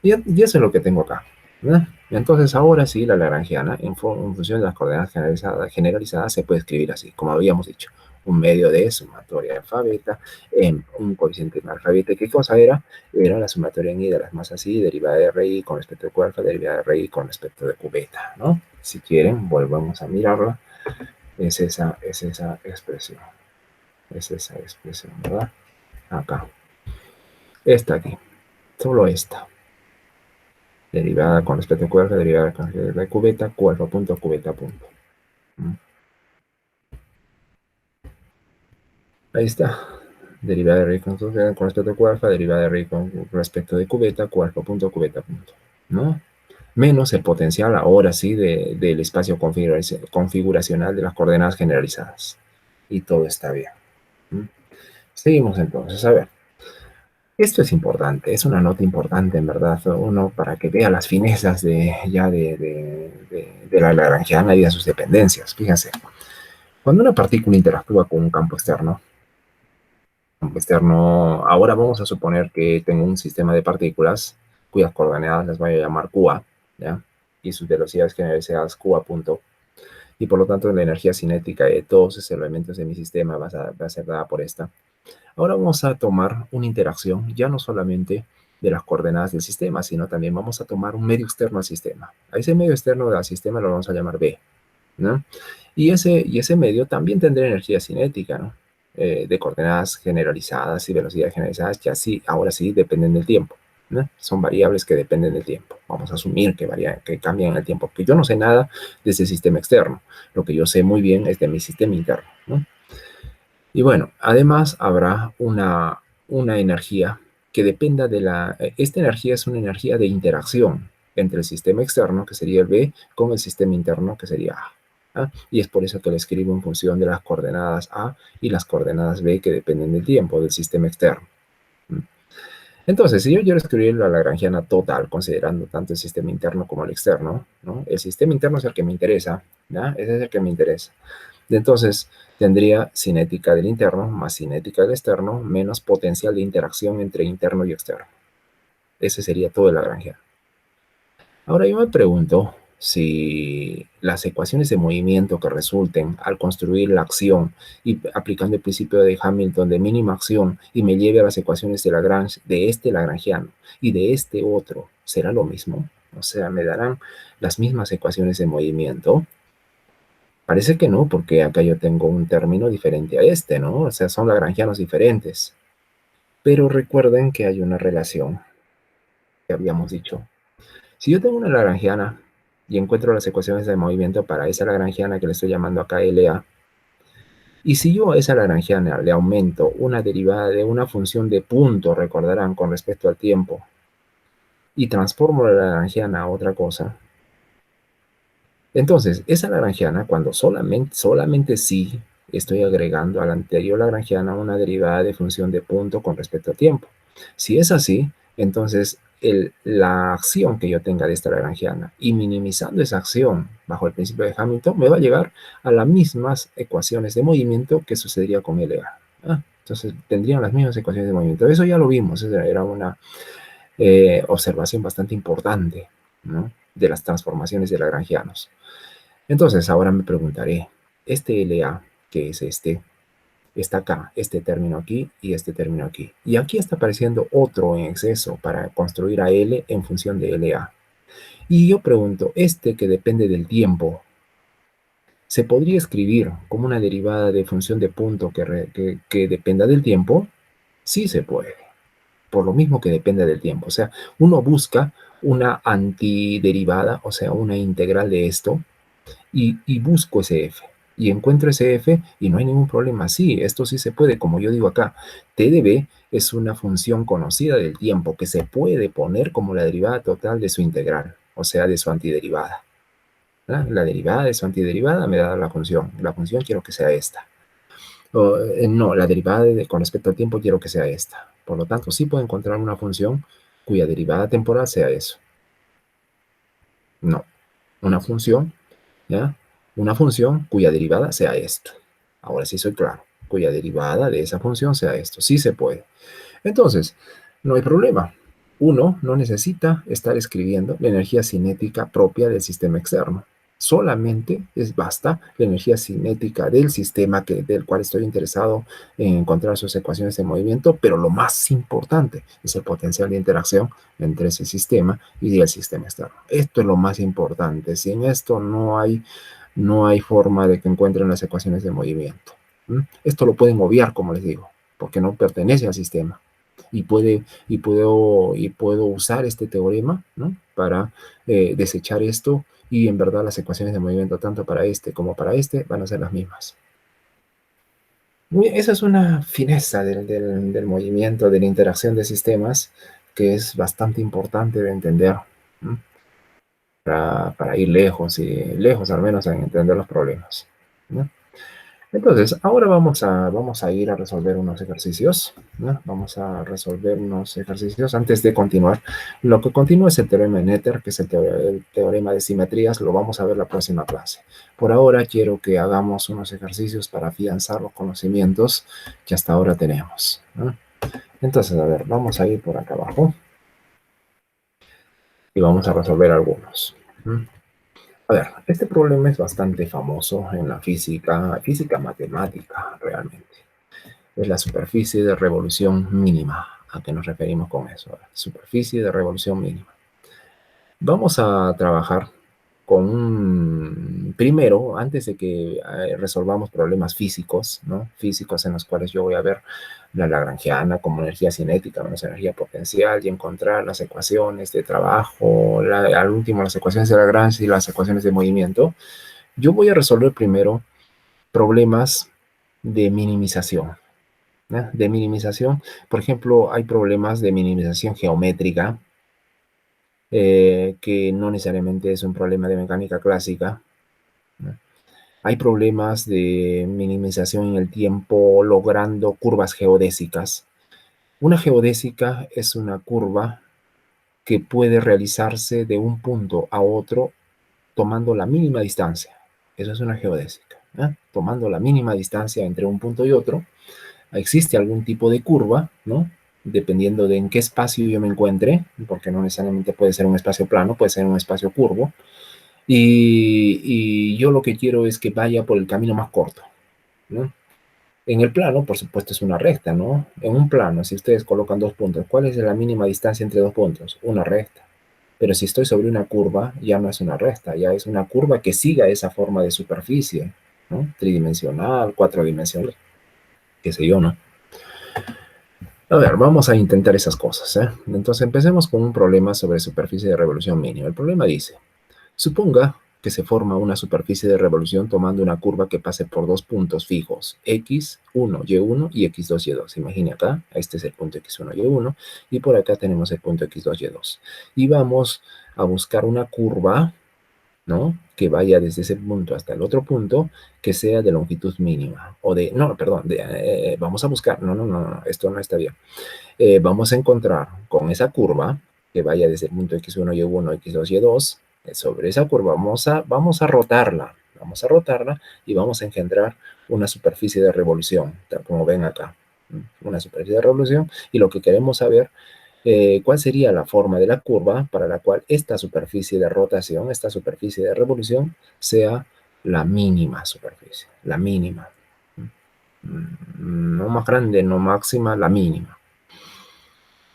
Y eso es lo que tengo acá, ¿verdad? Entonces, ahora sí, la lagrangiana, en función de las coordenadas generalizadas, se puede escribir así, como habíamos dicho. Un medio de sumatoria de alfa beta, en un coeficiente de alfa beta. ¿Qué cosa era? Era la sumatoria en I de las masas I, derivada de RI con respecto de Q alfa, derivada de RI con respecto de Q beta, ¿no? Si quieren, volvamos a mirarla. Es esa expresión. Es esa expresión, ¿verdad? Acá. Esta aquí. Solo esta. Derivada con respecto a Q alfa, derivada con respecto a cubeta, Q alfa punto, cubeta punto. Ahí está. Derivada de R con respecto a Q alfa, derivada de R con respecto de cubeta, Q alfa punto, cubeta punto. ¿No? Menos el potencial, ahora sí, del espacio configuracional de las coordenadas generalizadas. Y todo está bien. Seguimos entonces. A ver. Esto es importante, es una nota importante en verdad, uno para que vea las finezas de la lagrangiana y de sus dependencias. Fíjense, cuando una partícula interactúa con un campo externo, ahora vamos a suponer que tengo un sistema de partículas cuyas coordenadas las voy a llamar QA, ¿ya? Y sus velocidades generalizadas QA punto, y por lo tanto la energía cinética de todos esos elementos de mi sistema va a ser dada por esta. Ahora vamos a tomar una interacción, ya no solamente de las coordenadas del sistema, sino también vamos a tomar un medio externo al sistema. A ese medio externo del sistema lo vamos a llamar B, ¿no? Y ese medio también tendrá energía cinética, ¿no? De coordenadas generalizadas y velocidades generalizadas, que así, ahora sí dependen del tiempo, ¿no? Son variables que dependen del tiempo. Vamos a asumir que cambian en el tiempo, porque yo no sé nada de ese sistema externo. Lo que yo sé muy bien es de mi sistema interno, ¿no? Y bueno, además habrá una energía que dependa de esta energía es una energía de interacción entre el sistema externo, que sería el B, con el sistema interno, que sería A. ¿Ah? Y es por eso que lo escribo en función de las coordenadas A y las coordenadas B que dependen del tiempo del sistema externo. Entonces, si yo quiero escribir la lagrangiana total, considerando tanto el sistema interno como el externo, ¿no? El sistema interno es el que me interesa, ¿ya? Ese es el que me interesa. Entonces, tendría cinética del interno más cinética del externo menos potencial de interacción entre interno y externo. Ese sería todo el lagrangiano. Ahora yo me pregunto si las ecuaciones de movimiento que resulten al construir la acción y aplicando el principio de Hamilton de mínima acción y me lleve a las ecuaciones de Lagrange de este lagrangiano y de este otro, ¿será lo mismo? O sea, me darán las mismas ecuaciones de movimiento. Parece que no, porque acá yo tengo un término diferente a este, ¿no? O sea, son lagrangianos diferentes. Pero recuerden que hay una relación que habíamos dicho. Si yo tengo una lagrangiana y encuentro las ecuaciones de movimiento para esa lagrangiana que le estoy llamando acá LA, y si yo a esa lagrangiana le aumento una derivada de una función de punto, recordarán, con respecto al tiempo, y transformo la lagrangiana a otra cosa, entonces esa lagrangiana, cuando solamente sí estoy agregando a la anterior lagrangiana una derivada de función de punto con respecto al tiempo. Si es así, entonces la acción que yo tenga de esta lagrangiana y minimizando esa acción bajo el principio de Hamilton me va a llevar a las mismas ecuaciones de movimiento que sucedería con LA. Entonces tendrían las mismas ecuaciones de movimiento. Eso ya lo vimos, era una observación bastante importante, ¿no?, de las transformaciones de lagrangianos. Entonces ahora me preguntaré, este LA, que es este, está acá, este término aquí y este término aquí. Y aquí está apareciendo otro en exceso para construir a L en función de LA. Y yo pregunto, este que depende del tiempo, ¿se podría escribir como una derivada de función de punto que dependa del tiempo? Sí se puede, por lo mismo que depende del tiempo. O sea, uno busca una antiderivada, o sea, una integral de esto, y busco ese f. Y encuentro ese f y no hay ningún problema. Sí, esto sí se puede, como yo digo acá. T de b es una función conocida del tiempo que se puede poner como la derivada total de su integral, o sea, de su antiderivada. La derivada de su antiderivada me da la función. La función quiero que sea esta. No, la derivada con respecto al tiempo quiero que sea esta. Por lo tanto, sí puedo encontrar una función cuya derivada temporal sea eso. No, una función, ¿ya? Una función cuya derivada sea esto. Ahora sí soy claro. Cuya derivada de esa función sea esto. Sí se puede. Entonces, no hay problema. Uno no necesita estar escribiendo la energía cinética propia del sistema externo. Solamente basta la energía cinética del sistema del cual estoy interesado en encontrar sus ecuaciones de movimiento, pero lo más importante es el potencial de interacción entre ese sistema y el sistema externo. Esto es lo más importante. Sin esto no hay forma de que encuentren las ecuaciones de movimiento. Esto lo pueden obviar, como les digo, porque no pertenece al sistema. Y puedo usar este teorema, ¿no?, para desechar esto, y en verdad las ecuaciones de movimiento tanto para este como para este van a ser las mismas. Esa es una fineza del movimiento, de la interacción de sistemas, que es bastante importante de entender, ¿no?, para ir lejos, y lejos al menos en entender los problemas, ¿no? Entonces, ahora vamos a ir a resolver unos ejercicios, ¿no? Vamos a resolver unos ejercicios antes de continuar. Lo que continúa es el teorema de Noether, que es el teorema de simetrías. Lo vamos a ver la próxima clase. Por ahora quiero que hagamos unos ejercicios para afianzar los conocimientos que hasta ahora tenemos, ¿no? Entonces, a ver, vamos a ir por acá abajo y vamos a resolver algunos, ¿no? A ver, este problema es bastante famoso en la física matemática, realmente. Es la superficie de revolución mínima. ¿A qué nos referimos con eso? Superficie de revolución mínima. Vamos a trabajar primero, antes de que resolvamos problemas físicos, ¿no? Físicos en los cuales yo voy a ver la lagrangiana como energía cinética menos energía potencial y encontrar las ecuaciones de trabajo, al último las ecuaciones de Lagrange y las ecuaciones de movimiento. Yo voy a resolver primero problemas de minimización, ¿no? De minimización. Por ejemplo, hay problemas de minimización geométrica, que no necesariamente es un problema de mecánica clásica, ¿no? Hay problemas de minimización en el tiempo logrando curvas geodésicas. Una geodésica es una curva que puede realizarse de un punto a otro tomando la mínima distancia. Eso es una geodésica, ¿eh? Tomando la mínima distancia entre un punto y otro, existe algún tipo de curva, ¿no?, dependiendo de en qué espacio yo me encuentre, porque no necesariamente puede ser un espacio plano, puede ser un espacio curvo, y yo lo que quiero es que vaya por el camino más corto, ¿no? En el plano, por supuesto, es una recta, ¿no? En un plano, si ustedes colocan dos puntos, ¿cuál es la mínima distancia entre dos puntos? Una recta. Pero si estoy sobre una curva, ya no es una recta, ya es una curva que siga esa forma de superficie, ¿no? Tridimensional, cuatrodimensional, qué sé yo, ¿no? A ver, vamos a intentar esas cosas, ¿eh? Entonces empecemos con un problema sobre superficie de revolución mínima. El problema dice, suponga que se forma una superficie de revolución tomando una curva que pase por dos puntos fijos, x1, y1 y x2, y2. Imagine acá, este es el punto x1, y1, y por acá tenemos el punto x2, y2. Y vamos a buscar una curva, ¿no? Que vaya desde ese punto hasta el otro punto, que sea de longitud mínima. O de, no, perdón, vamos a buscar, no, esto no está bien. Vamos a encontrar con esa curva que vaya desde el punto x1, y1, x2, y2. Sobre esa curva vamos a rotarla y vamos a engendrar una superficie de revolución, tal como ven acá, una superficie de revolución, y lo que queremos saber, cuál sería la forma de la curva para la cual esta superficie de rotación, esta superficie de revolución, sea la mínima superficie, la mínima. No más grande, no máxima, la mínima.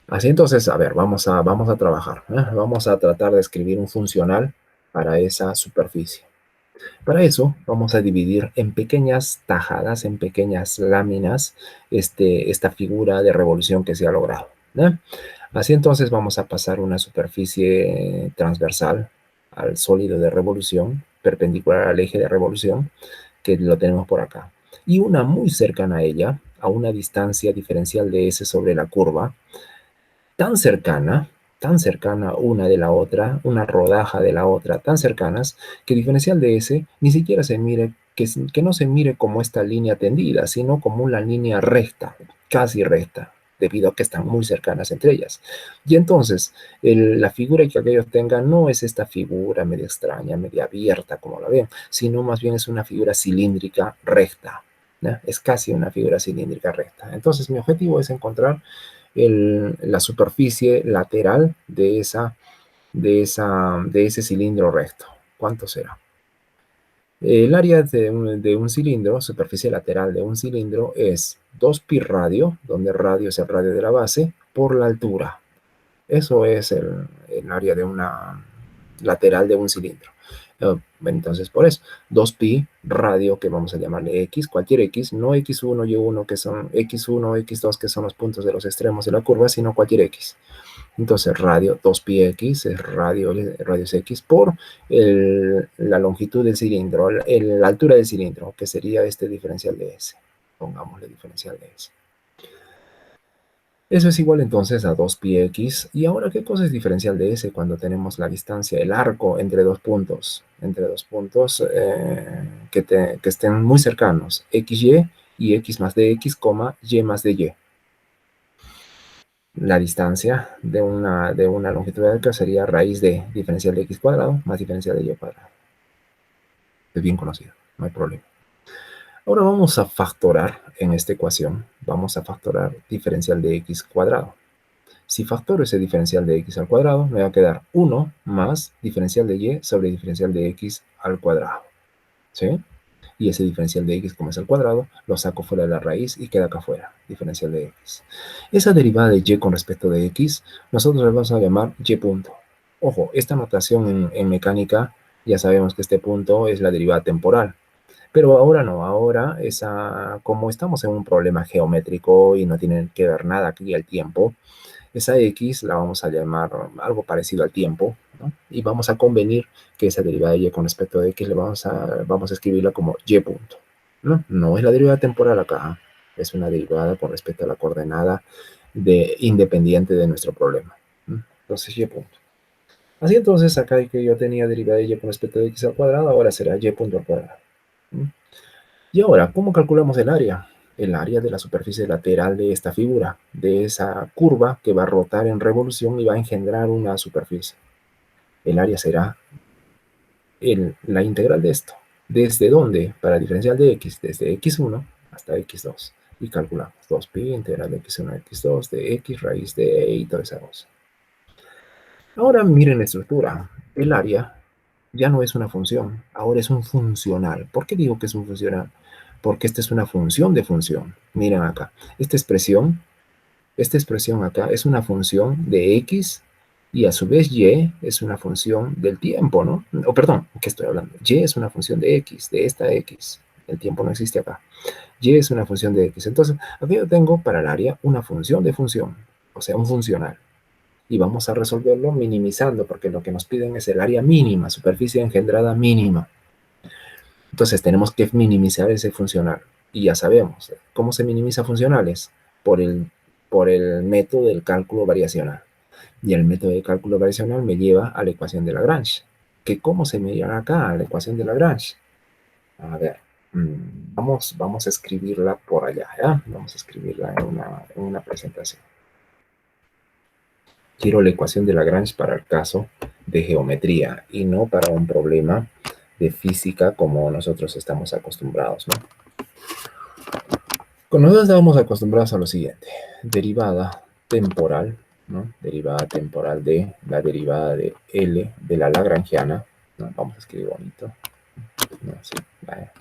Así entonces, a ver, vamos a trabajar, ¿eh? Vamos a tratar de escribir un funcional para esa superficie. Para eso, vamos a dividir en pequeñas tajadas, en pequeñas láminas, esta figura de revolución que se ha logrado, ¿eh? Así entonces vamos a pasar una superficie transversal al sólido de revolución, perpendicular al eje de revolución, que lo tenemos por acá. Y una muy cercana a ella, a una distancia diferencial de S sobre la curva, tan cercana una de la otra, una rodaja de la otra, tan cercanas, que diferencial de ese ni siquiera se mire, que no se mire como esta línea tendida, sino como una línea recta, casi recta, debido a que están muy cercanas entre ellas. Y entonces, la figura que aquellos tengan no es esta figura media extraña, media abierta, como la ven, sino más bien es una figura cilíndrica recta, ¿no? Es casi una figura cilíndrica recta. Entonces, mi objetivo es encontrar la superficie lateral de ese cilindro recto. ¿Cuánto será? El área de un cilindro, superficie lateral de un cilindro, es 2pi radio, donde radio es el radio de la base, por la altura. Eso es el área de una lateral de un cilindro. Entonces, por eso, 2pi radio, que vamos a llamarle x, cualquier x, no x1, y1, que son x1, x2, que son los puntos de los extremos de la curva, sino cualquier x. Entonces, radio 2pi x es radio x por la longitud del cilindro, la altura del cilindro, que sería este diferencial de s. Pongámosle diferencial de s. Eso es igual entonces a 2pi x. ¿Y ahora qué cosa es diferencial de s cuando tenemos la distancia, el arco entre dos puntos? Entre dos puntos que estén muy cercanos, xy y x más de x, y más de y. La distancia de una longitud de arco sería raíz de diferencial de x cuadrado más diferencial de y cuadrado. Es bien conocido, no hay problema. Ahora vamos a factorar en esta ecuación. Vamos a factorar diferencial de x cuadrado. Si factoro ese diferencial de x al cuadrado, me va a quedar 1 más diferencial de y sobre diferencial de x al cuadrado. ¿Sí? Y ese diferencial de x, como es al cuadrado, lo saco fuera de la raíz y queda acá afuera, diferencial de x. Esa derivada de y con respecto de x, nosotros le vamos a llamar y punto. Ojo, esta notación en mecánica, ya sabemos que este punto es la derivada temporal. Pero ahora no, ahora como estamos en un problema geométrico y no tiene que ver nada aquí el tiempo, esa x la vamos a llamar algo parecido al tiempo, ¿no? Y vamos a convenir que esa derivada de y con respecto de x vamos a escribirla como y punto, ¿no? No es la derivada temporal acá, es una derivada con respecto a la coordenada independiente de nuestro problema, ¿no? Entonces y punto. Así entonces acá que yo tenía derivada de y con respecto de x al cuadrado, ahora será y punto al cuadrado, ¿no? Y ahora, ¿cómo calculamos el área? El área de la superficie lateral de esta figura, de esa curva que va a rotar en revolución y va a engendrar una superficie. El área será la integral de esto. ¿Desde dónde? Para diferencial de x, desde x1 hasta x2. Y calculamos 2pi integral de x1 a x2 de x raíz de e y toda esa cosa. Ahora miren la estructura. El área ya no es una función, ahora es un funcional. ¿Por qué digo que es un funcional? Porque esta es una función de función. Miren acá, esta expresión acá es una función de x Y a su vez y es una función del tiempo, ¿no? O perdón, ¿qué estoy hablando? Y es una función de x, de esta x. El tiempo no existe acá. Y es una función de x. Entonces, aquí yo tengo para el área una función de función, o sea, un funcional. Y vamos a resolverlo minimizando, porque lo que nos piden es el área mínima, superficie engendrada mínima. Entonces tenemos que minimizar ese funcional. Y ya sabemos, ¿cómo se minimiza funcionales? Por por el método del cálculo variacional. Y el método de cálculo variacional me lleva a la ecuación de Lagrange. ¿Que cómo se me lleva acá a la ecuación de Lagrange? A ver, vamos a escribirla por allá, ¿ya? Vamos a escribirla en una presentación. Quiero la ecuación de Lagrange para el caso de geometría y no para un problema de física como nosotros estamos acostumbrados, ¿no? Con nosotros estamos acostumbrados a lo siguiente: derivada temporal, ¿no? Derivada temporal de la derivada de L de la lagrangiana, ¿no? Vamos a escribir bonito, ¿no? Sí, vaya.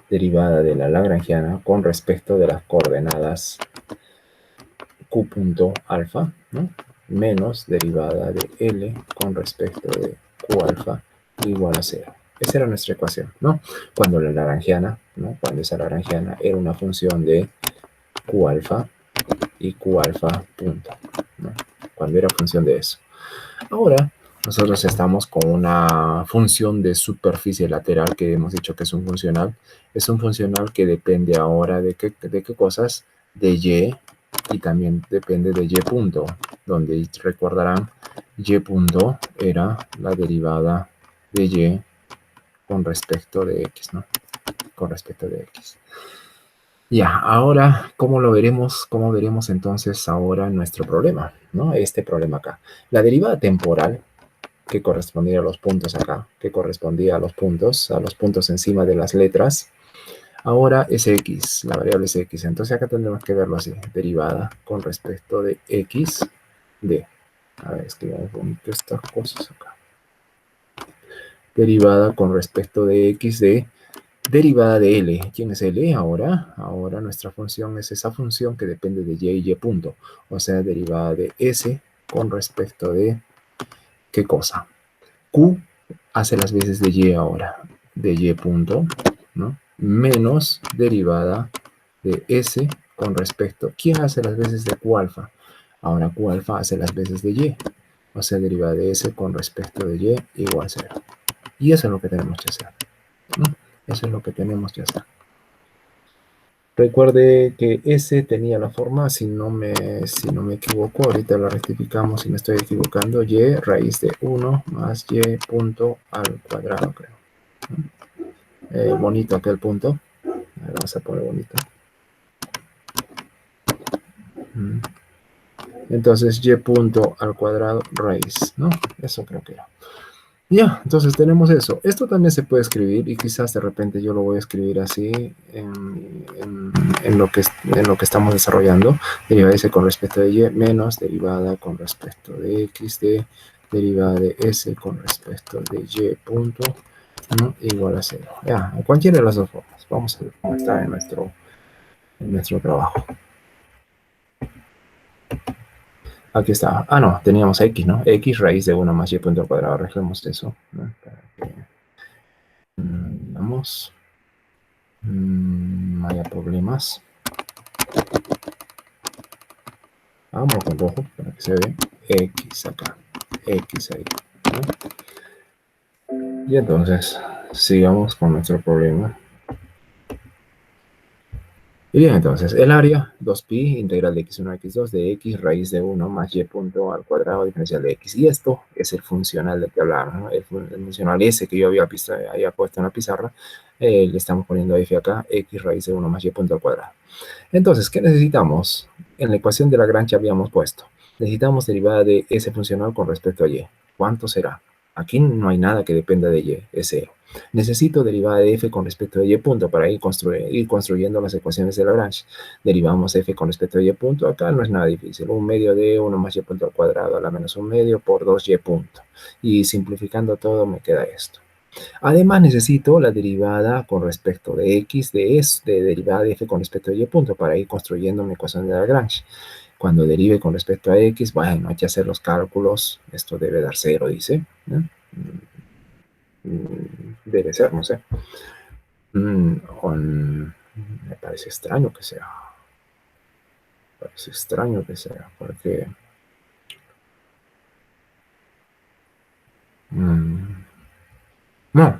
Derivada de la lagrangiana con respecto de las coordenadas q punto alfa, ¿no? Menos derivada de L con respecto de q alfa igual a 0. Esa era nuestra ecuación, ¿no? Cuando la lagrangiana, ¿no? Cuando esa lagrangiana era una función de q alfa y q alfa punto, ¿no? Cuando era función de eso. Ahora nosotros estamos con una función de superficie lateral que hemos dicho que es un funcional. Es un funcional que depende ahora de qué cosas, de y también depende de y punto, donde recordarán y punto era la derivada de y con respecto de x, ¿no? Con respecto de x. Ya, ahora, ¿cómo lo veremos? ¿Cómo veremos entonces ahora nuestro problema, ¿no? Este problema acá. La derivada temporal, que correspondía a los puntos acá, que correspondía a los puntos encima de las letras, ahora es x, la variable es x. Entonces acá tendremos que verlo así: derivada con respecto de x de... A ver, escribamos bonito estas cosas acá. Derivada con respecto de x de derivada de L. ¿Quién es L ahora? Ahora nuestra función es esa función que depende de y punto. O sea, derivada de S con respecto de ¿qué cosa? Q hace las veces de y ahora, de y punto, ¿no? Menos derivada de S con respecto. ¿Quién hace las veces de Q alfa? Ahora Q alfa hace las veces de y. O sea, derivada de S con respecto de y igual a 0. Y eso es lo que tenemos que hacer, ¿no? Eso es lo que tenemos que hacer. Recuerde que S tenía la forma, si no me equivoco, ahorita la rectificamos si me estoy equivocando, y raíz de 1 más y punto al cuadrado, creo. Bonito aquel punto. Vamos a poner bonito. Entonces y punto al cuadrado raíz, ¿no? Eso creo que era. Ya, entonces tenemos eso. Esto también se puede escribir y quizás de repente yo lo voy a escribir así en lo que estamos desarrollando. Derivada de S con respecto de Y menos derivada con respecto de X de derivada de S con respecto de Y punto, ¿no? Igual a 0. Ya, en cualquiera de las dos formas. Vamos a ver cómo está en nuestro trabajo. Aquí está. Ah, no, teníamos X, ¿no? X raíz de 1 más Y punto al cuadrado. Arreglemos eso, ¿no? Para que vamos. No haya problemas. Vamos con rojo para que se vea. X acá. X ahí, ¿no? Y entonces, sigamos con nuestro problema. Y bien, entonces, el área 2pi integral de x1 a x2 de x raíz de 1 más y punto al cuadrado diferencial de x. Y esto es el funcional de que hablábamos, ¿no? El funcional ese que yo había puesto en la pizarra, le estamos poniendo f acá, x raíz de 1 más y punto al cuadrado. Entonces, ¿qué necesitamos? En la ecuación de Lagrange habíamos puesto. Necesitamos derivada de ese funcional con respecto a y. ¿Cuánto será? Aquí no hay nada que dependa de y, es 0. Necesito derivada de f con respecto a y punto para ir construyendo las ecuaciones de Lagrange. Derivamos f con respecto a y punto. Acá no es nada difícil. 1 medio de 1 más y punto al cuadrado a la menos 1 medio por 2y punto. Y simplificando todo me queda esto. Además necesito la derivada con respecto de x de derivada de f con respecto a y punto para ir construyendo mi ecuación de Lagrange. Cuando derive con respecto a x, bueno, hay que hacer los cálculos. Esto debe dar 0, dice, ¿no? Debe ser, no sé. Me parece extraño que sea. Parece extraño que sea, porque no,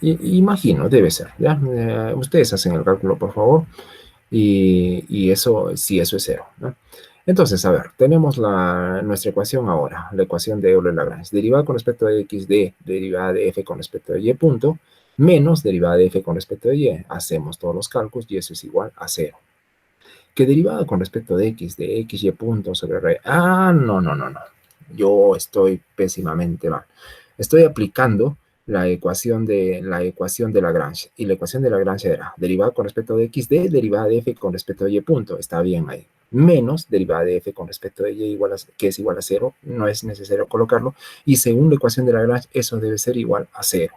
imagino, debe ser, ¿ya? Ustedes hacen el cálculo, por favor, y eso, sí, eso es cero, ¿no? Entonces, a ver, tenemos nuestra ecuación ahora, la ecuación de Euler-Lagrange. Derivada con respecto de x de derivada de f con respecto de y punto, menos derivada de f con respecto de y. Hacemos todos los cálculos y eso es igual a cero. Que derivada con respecto de x y punto sobre raíz. Ah, no, no, no, no. Yo estoy pésimamente mal. Estoy aplicando la ecuación de Lagrange. Y la ecuación de Lagrange era derivada con respecto de x de derivada de f con respecto de y punto. Está bien ahí. Menos derivada de f con respecto de y igual a, que es igual a cero. No es necesario colocarlo. Y según la ecuación de Lagrange, eso debe ser igual a cero.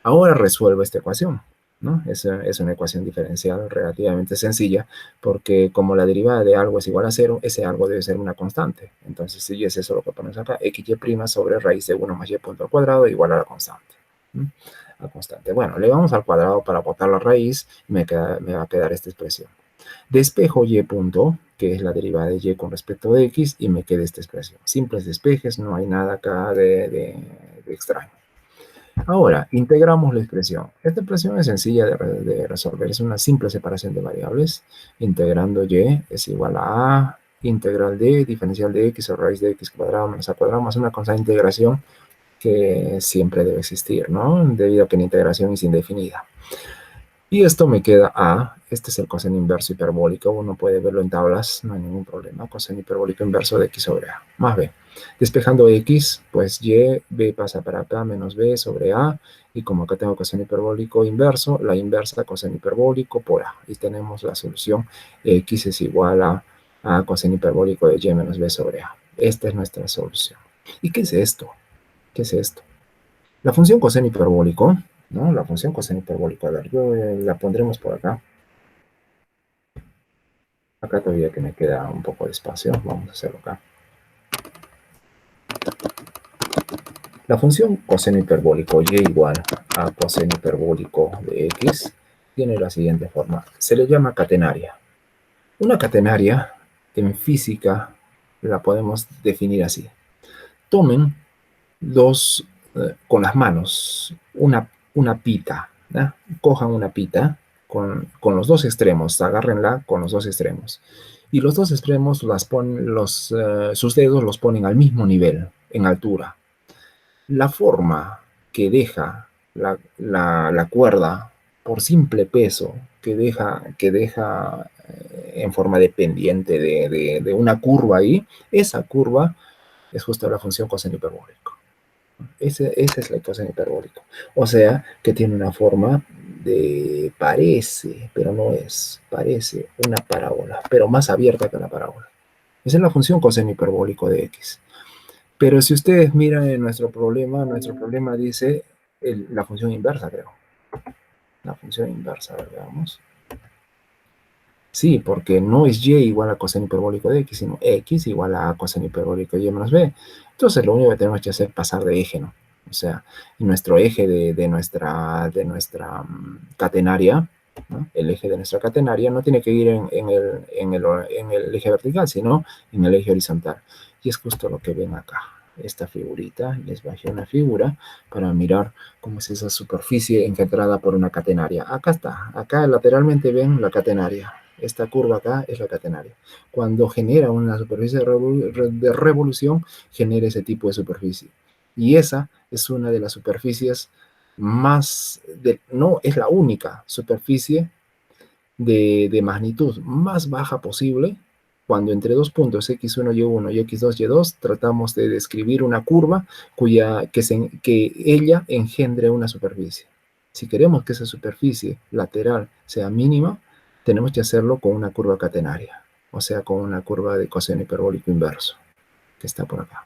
Ahora resuelvo esta ecuación, ¿no? Es una ecuación diferencial relativamente sencilla, porque como la derivada de algo es igual a cero, ese algo debe ser una constante. Entonces, si es eso lo que ponemos acá, xy' sobre raíz de 1 más y punto al cuadrado igual a la constante. ¿No? La constante. Bueno, le vamos al cuadrado para botar la raíz, me va a quedar esta expresión. Despejo y punto, que es la derivada de y con respecto de x, y me queda esta expresión. Simples despejes, no hay nada acá de extraño. Ahora, integramos la expresión. Esta expresión es sencilla de resolver. Es una simple separación de variables. Integrando y es igual a integral de diferencial de x o raíz de x cuadrado menos a cuadrado más una constante de integración que siempre debe existir, ¿no? Debido a que la integración es indefinida. Y esto me queda a, este es el coseno inverso hiperbólico, uno puede verlo en tablas, no hay ningún problema, coseno hiperbólico inverso de x sobre a, más b. Despejando x, pues y, b pasa para acá, menos b sobre a, y como acá tengo coseno hiperbólico inverso, la inversa coseno hiperbólico por a, y tenemos la solución, x es igual a coseno hiperbólico de y menos b sobre a. Esta es nuestra solución. ¿Y qué es esto? ¿Qué es esto? La función coseno hiperbólico, ¿no? La función coseno hiperbólico, a ver, la pondremos por acá. Acá todavía que me queda un poco de espacio, vamos a hacerlo acá. La función coseno hiperbólico y igual a coseno hiperbólico de x tiene la siguiente forma. Se le llama catenaria. Una catenaria en física la podemos definir así. Tomen con las manos una pita, ¿no? Cojan una pita con los dos extremos, agárrenla con los dos extremos. Y los dos extremos sus dedos los ponen al mismo nivel, en altura. La forma que deja la cuerda por simple peso que deja en forma dependiente de una curva ahí, esa curva es justo la función coseno hiperbólico. Esa es la ecuación hiperbólica. O sea, que tiene una forma parece, pero no es, parece una parábola, pero más abierta que la parábola. Esa es la función coseno hiperbólico de x. Pero si ustedes miran en nuestro problema dice la función inversa, creo. La función inversa, a ver, veamos. Sí, porque no es y igual a coseno hiperbólico de x, sino x igual a coseno hiperbólico de y menos b. Entonces lo único que tenemos que hacer es pasar de eje, ¿no? O sea, nuestro eje de nuestra catenaria, ¿no? El eje de nuestra catenaria no tiene que ir en el eje vertical, sino en el eje horizontal. Y es justo lo que ven acá. Esta figurita, les bajé una figura para mirar cómo es esa superficie engendrada por una catenaria. Acá está, acá lateralmente ven la catenaria. Esta curva acá es la catenaria. Cuando genera una superficie de revolución, genera ese tipo de superficie. Y esa es una de las superficies no es la única superficie de magnitud más baja posible. Cuando entre dos puntos x1, y1 y x2, y2 tratamos de describir una curva que ella engendre una superficie. Si queremos que esa superficie lateral sea mínima, tenemos que hacerlo con una curva catenaria, o sea, con una curva de coseno hiperbólico inverso, que está por acá.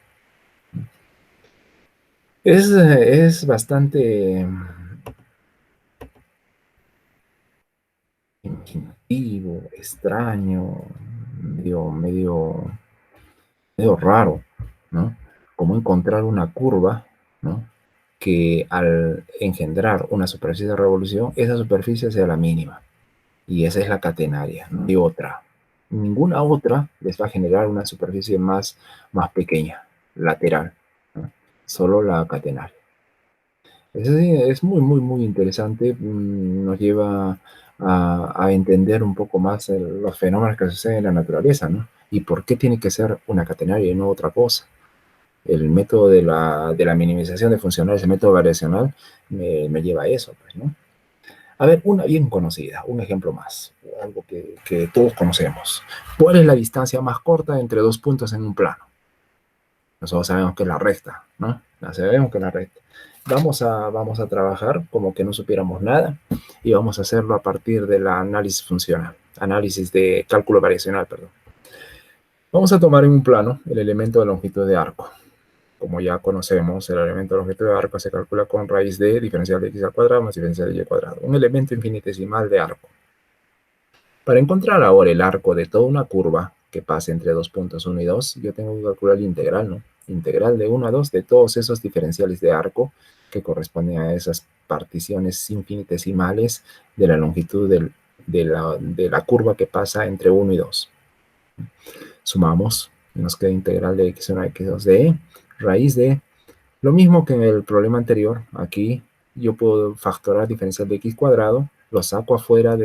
Es bastante imaginativo, extraño, medio raro, ¿no? Como encontrar una curva, ¿no? Que al engendrar una superficie de revolución, esa superficie sea la mínima. Y esa es la catenaria, no hay otra. Ninguna otra les va a generar una superficie más pequeña, lateral, ¿no? Solo la catenaria. Es muy, muy, muy interesante. Nos lleva a entender un poco más los fenómenos que suceden en la naturaleza, ¿no? Y por qué tiene que ser una catenaria y no otra cosa. El método de la minimización de funcionales, el método variacional, me lleva a eso, pues, ¿no? A ver, una bien conocida, un ejemplo más, algo que todos conocemos. ¿Cuál es la distancia más corta entre dos puntos en un plano? Nosotros sabemos que es la recta, ¿no? Ya sabemos que es la recta. Vamos a trabajar como que no supiéramos nada y vamos a hacerlo a partir del análisis funcional, análisis de cálculo variacional, perdón. Vamos a tomar en un plano el elemento de longitud de arco. Como ya conocemos, el elemento de longitud de arco se calcula con raíz de diferencial de x al cuadrado más diferencial de y cuadrado. Un elemento infinitesimal de arco. Para encontrar ahora el arco de toda una curva que pase entre dos puntos 1 y 2, yo tengo que calcular el integral, ¿no? Integral de 1 a 2 de todos esos diferenciales de arco que corresponden a esas particiones infinitesimales de la longitud de la curva que pasa entre 1 y 2. Sumamos, nos queda integral de x1 a x2 de raíz de, lo mismo que en el problema anterior, aquí yo puedo factorar diferencial de x cuadrado, lo saco afuera,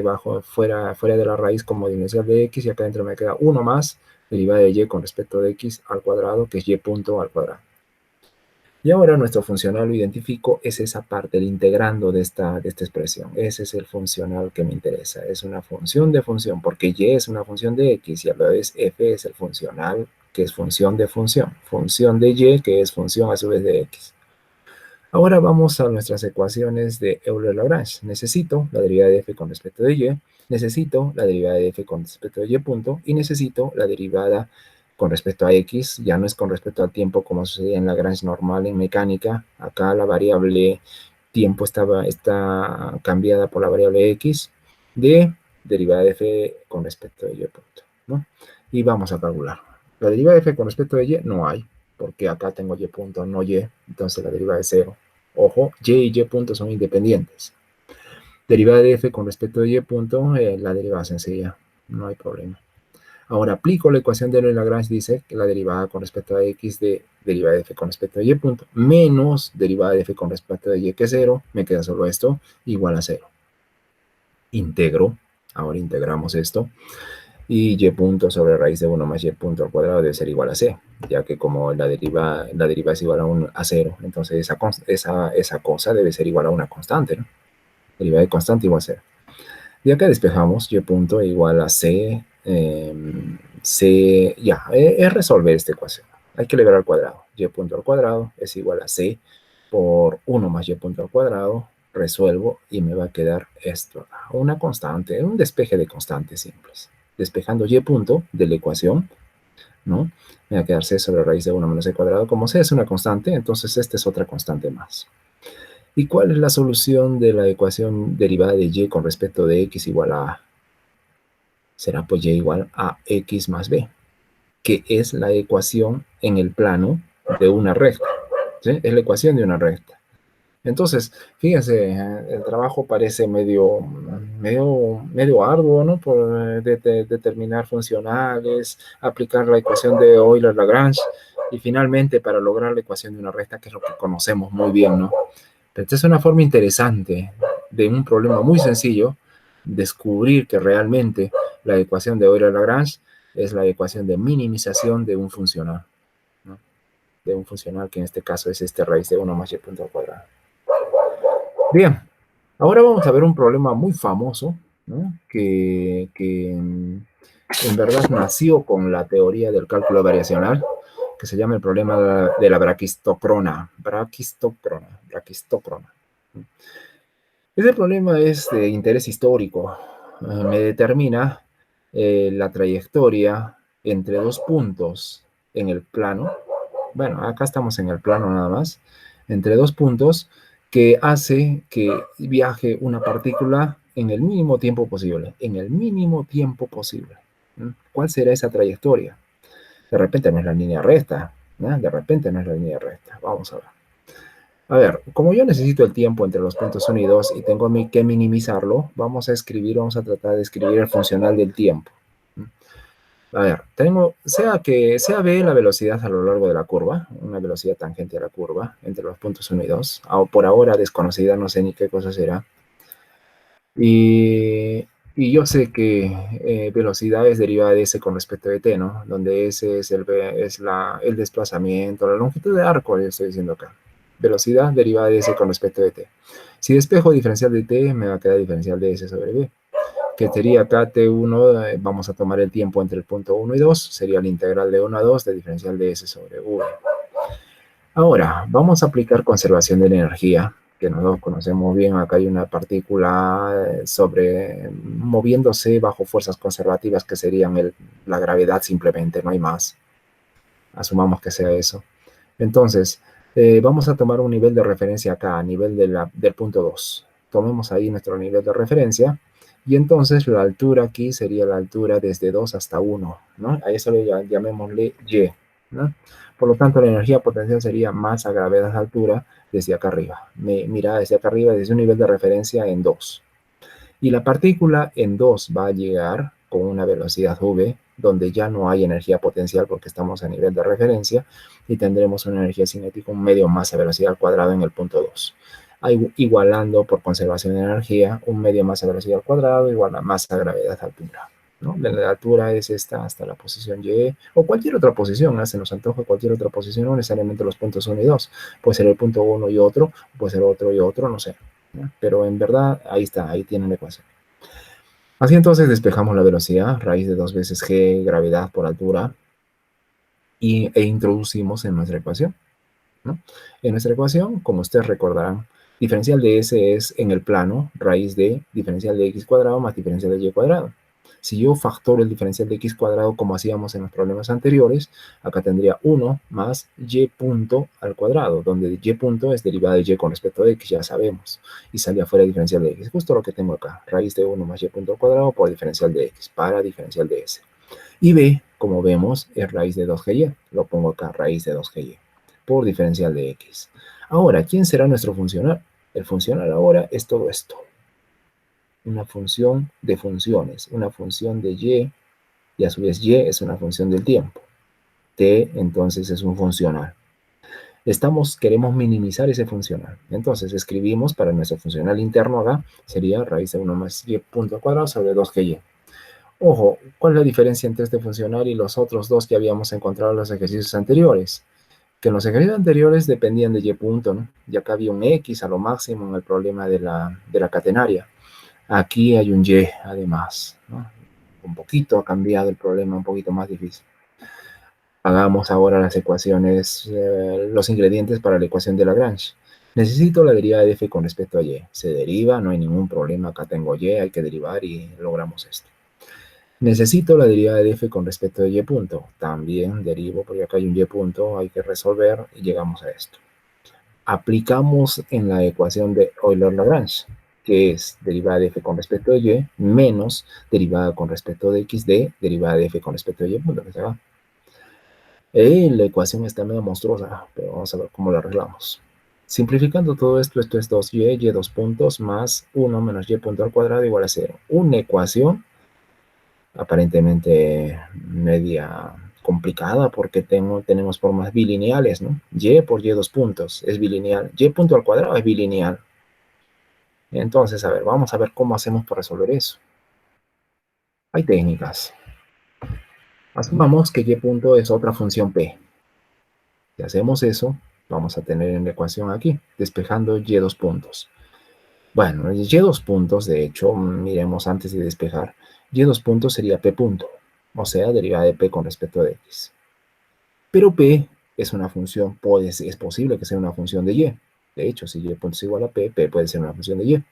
fuera de la raíz como diferencial de x, y acá dentro me queda 1 más derivada de y con respecto de x al cuadrado, que es y punto al cuadrado. Y ahora nuestro funcional lo identifico, es esa parte, el integrando de esta expresión. Ese es el funcional que me interesa. Es una función de función, porque y es una función de x y a la vez f es el funcional, que es función de función. Función de y, que es función a su vez de x. Ahora vamos a nuestras ecuaciones de Euler-Lagrange. Necesito la derivada de f con respecto de y, necesito la derivada de f con respecto de y punto, y necesito la derivada con respecto a x. Ya no es con respecto al tiempo como sucedía en Lagrange normal en mecánica. Acá la variable tiempo está cambiada por la variable x de derivada de f con respecto de y punto, ¿no? Y vamos a calcular. La derivada de f con respecto de y no hay, porque acá tengo y punto, no y, entonces la derivada es 0. Ojo, y punto son independientes. Derivada de f con respecto de y punto, la derivada es sencilla, no hay problema. Ahora aplico la ecuación de Euler-Lagrange, dice que la derivada con respecto a x de derivada de f con respecto a y punto, menos derivada de f con respecto a y, que es 0, me queda solo esto, igual a 0. Integro, ahora integramos esto, y y punto sobre raíz de 1 más y punto al cuadrado debe ser igual a c, ya que como la deriva es igual a 0, entonces esa cosa debe ser igual a una constante, ¿no? Derivada de constante igual a 0. Y acá despejamos y punto igual a c, ya, es resolver esta ecuación. Hay que elevar al cuadrado. Y punto al cuadrado es igual a c por 1 más y punto al cuadrado. Resuelvo y me va a quedar esto, una constante, un despeje de constantes simples. Despejando y punto de la ecuación, ¿no? Me va a quedar c sobre raíz de 1 menos c cuadrado. Como c es una constante, entonces esta es otra constante más. ¿Y cuál es la solución de la ecuación derivada de y con respecto de x igual a a? Será pues y igual a x más b, que es la ecuación en el plano de una recta, ¿sí? Es la ecuación de una recta. Entonces, fíjense, el trabajo parece medio arduo, ¿no? Por determinar funcionales, aplicar la ecuación de Euler-Lagrange, y finalmente para lograr la ecuación de una recta, que es lo que conocemos muy bien, ¿no? Pero esta es una forma interesante de un problema muy sencillo, descubrir que realmente la ecuación de Euler-Lagrange es la ecuación de minimización de un funcional, ¿no? De un funcional que en este caso es este raíz de 1 más y punto al cuadrado. Bien, ahora vamos a ver un problema muy famoso, ¿no? que en verdad nació con la teoría del cálculo variacional, que se llama el problema de la braquistocrona. Ese problema es de interés histórico. Me determina la trayectoria entre dos puntos en el plano. Bueno, acá estamos en el plano nada más. Entre dos puntos que hace que viaje una partícula en el mínimo tiempo posible. En el mínimo tiempo posible. ¿Cuál será esa trayectoria? De repente no es la línea recta, ¿no? De repente no es la línea recta. Vamos a ver. A ver, como yo necesito el tiempo entre los puntos 1 y 2 y tengo que minimizarlo, vamos a tratar de escribir el funcional del tiempo. A ver, sea B la velocidad a lo largo de la curva, una velocidad tangente a la curva, entre los puntos 1 y 2, por ahora desconocida, no sé ni qué cosa será. Y yo sé que velocidad es derivada de S con respecto de t, ¿no? Donde S es el desplazamiento, la longitud de arco, le estoy diciendo acá. Velocidad derivada de S con respecto de t. Si despejo diferencial de t, me va a quedar diferencial de S sobre B, que sería acá T1, vamos a tomar el tiempo entre el punto 1 y 2, sería la integral de 1 a 2 de diferencial de S sobre V. Ahora, vamos a aplicar conservación de la energía, que nosotros conocemos bien. Acá hay una partícula moviéndose bajo fuerzas conservativas que serían la gravedad simplemente, no hay más. Asumamos que sea eso. Entonces, vamos a tomar un nivel de referencia acá, a nivel del punto 2. Tomemos ahí nuestro nivel de referencia. Y entonces la altura aquí sería la altura desde 2 hasta 1, ¿no? A eso le llamémosle Y, ¿no? Por lo tanto, la energía potencial sería masa, gravedad, altura desde acá arriba. Mira, desde acá arriba, desde un nivel de referencia en 2. Y la partícula en 2 va a llegar con una velocidad v, donde ya no hay energía potencial porque estamos a nivel de referencia, y tendremos una energía cinética, un medio masa velocidad al cuadrado en el punto 2. Igualando por conservación de energía, un medio masa velocidad al cuadrado igual a masa gravedad altura, ¿no? La altura es esta hasta la posición Y, o cualquier otra posición, ¿no? Se nos antoja cualquier otra posición, no necesariamente los puntos 1 y 2. Puede ser el punto 1 y otro, puede ser otro y otro, no sé, ¿no? Pero en verdad, ahí está, ahí tienen la ecuación. Así entonces despejamos la velocidad, raíz de 2 veces g, gravedad por altura, e introducimos en nuestra ecuación, ¿no? En nuestra ecuación, como ustedes recordarán, diferencial de S es en el plano raíz de diferencial de x cuadrado más diferencial de y cuadrado. Si yo factoro el diferencial de x cuadrado como hacíamos en los problemas anteriores, acá tendría 1 más y punto al cuadrado, donde y punto es derivada de y con respecto a x, ya sabemos, y sale afuera el diferencial de x. Justo lo que tengo acá, raíz de 1 más y punto al cuadrado por diferencial de x, para diferencial de s. Y b, como vemos, es raíz de 2gy. Lo pongo acá, raíz de 2gy, por diferencial de x. Ahora, ¿quién será nuestro funcional? El funcional ahora es todo esto. Una función de funciones, una función de y a su vez y es una función del tiempo. T, entonces, es un funcional. Queremos minimizar ese funcional. Entonces, escribimos para nuestro funcional interno acá, sería raíz de 1 más y punto al cuadrado sobre 2gy. Ojo, ¿cuál es la diferencia entre este funcional y los otros dos que habíamos encontrado en los ejercicios anteriores? Que en los ejercicios anteriores dependían de y punto, ¿no? Y acá había un x a lo máximo en el problema de la catenaria. Aquí hay un y además, ¿no? Un poquito ha cambiado el problema, un poquito más difícil. Hagamos ahora las ecuaciones, los ingredientes para la ecuación de Lagrange. Necesito la derivada de f con respecto a y. Se deriva, no hay ningún problema. Acá tengo y, hay que derivar y logramos esto. Necesito la derivada de f con respecto de y punto. También derivo, porque acá hay un y punto, hay que resolver y llegamos a esto. Aplicamos en la ecuación de Euler-Lagrange, que es derivada de f con respecto de y menos derivada con respecto de x de derivada de f con respecto de y punto, que se va. La ecuación está medio monstruosa, pero vamos a ver cómo la arreglamos. Simplificando todo esto, esto es 2y, y 2 puntos, más 1 menos y punto al cuadrado igual a 0. Una ecuación aparentemente media complicada porque tenemos formas bilineales, ¿no? Y por y 2 puntos es bilineal. Y punto al cuadrado es bilineal. Entonces, a ver, vamos a ver cómo hacemos para resolver eso. Hay técnicas. Asumamos que y punto es otra función p. Si hacemos eso, vamos a tener en la ecuación aquí, despejando y 2 puntos. Bueno, y 2 puntos, de hecho, miremos antes de despejar, y 2 puntos sería p punto, o sea, derivada de p con respecto de x. Pero p es una función, es posible que sea una función de y. De hecho, si y punto es igual a p, p puede ser una función de y.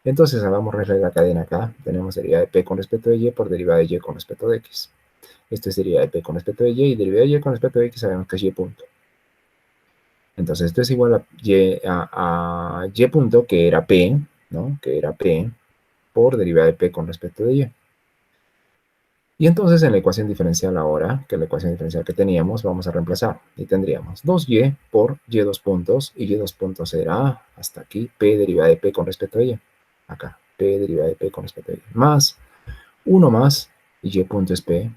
Entonces, hagamos regla de la cadena acá. Tenemos derivada de p con respecto de y por derivada de y con respecto de x. Esto es derivada de p con respecto de y derivada de y con respecto de x sabemos que es y punto. Entonces, esto es igual a y punto, que era p, ¿no? Que era p por derivada de p con respecto de y. Y entonces en la ecuación diferencial ahora, que es la ecuación diferencial que teníamos, vamos a reemplazar. Y tendríamos 2y por y dos puntos, y y dos puntos será hasta aquí, p derivada de p con respecto a y. Acá, p derivada de p con respecto a y. Más 1 más, y punto es p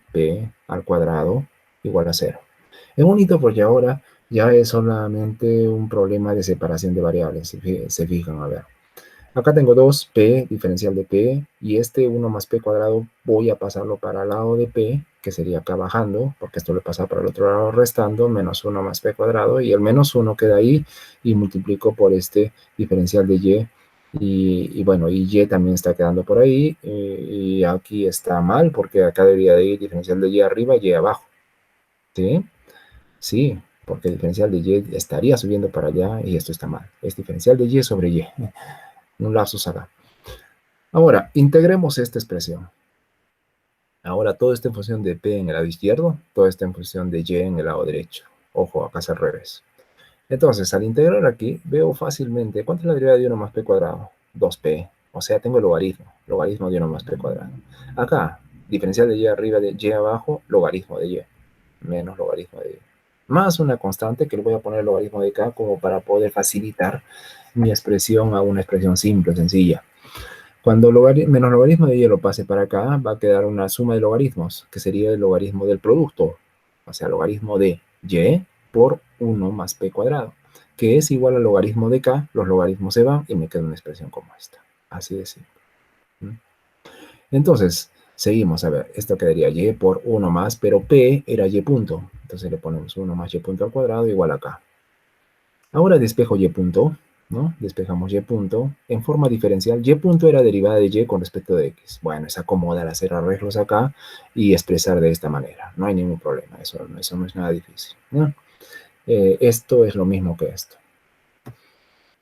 al cuadrado igual a 0. Es bonito porque ahora ya es solamente un problema de separación de variables, si se fijan, a ver. Acá tengo 2p diferencial de p y este 1 más p cuadrado voy a pasarlo para el lado de p, que sería acá bajando, porque esto lo pasa para el otro lado restando, menos 1 más p cuadrado, y el menos 1 queda ahí y multiplico por este diferencial de y bueno, y y también está quedando por ahí, y aquí está mal, porque acá debería de ir diferencial de y arriba y abajo, ¿sí? Sí, porque el diferencial de y estaría subiendo para allá y esto está mal. Es diferencial de y sobre y. Un lapsus acá. Ahora, integremos esta expresión. Ahora todo está en función de p en el lado izquierdo, todo está en función de y en el lado derecho. Ojo, acá es al revés. Entonces, al integrar aquí, veo fácilmente, ¿cuánto es la derivada de 1 más p cuadrado? 2p. O sea, tengo el logaritmo de 1 más p cuadrado. Acá, diferencial de y arriba de y abajo, logaritmo de y, menos logaritmo de y. Más una constante que le voy a poner el logaritmo de k como para poder facilitar mi expresión a una expresión simple, sencilla. Cuando menos logaritmo de y lo pase para acá, va a quedar una suma de logaritmos, que sería el logaritmo del producto, o sea, logaritmo de y por 1 más p cuadrado, que es igual al logaritmo de k, los logaritmos se van y me queda una expresión como esta. Así de simple. Entonces, seguimos, a ver, esto quedaría y por 1 más, pero p era y punto, entonces le ponemos 1 más y punto al cuadrado igual a k. Ahora despejo y punto, ¿no? Despejamos y punto. En forma diferencial, y punto era derivada de y con respecto de x. Bueno, es acomodar, hacer arreglos acá y expresar de esta manera. No hay ningún problema, eso no es nada difícil, ¿no? Esto es lo mismo que esto.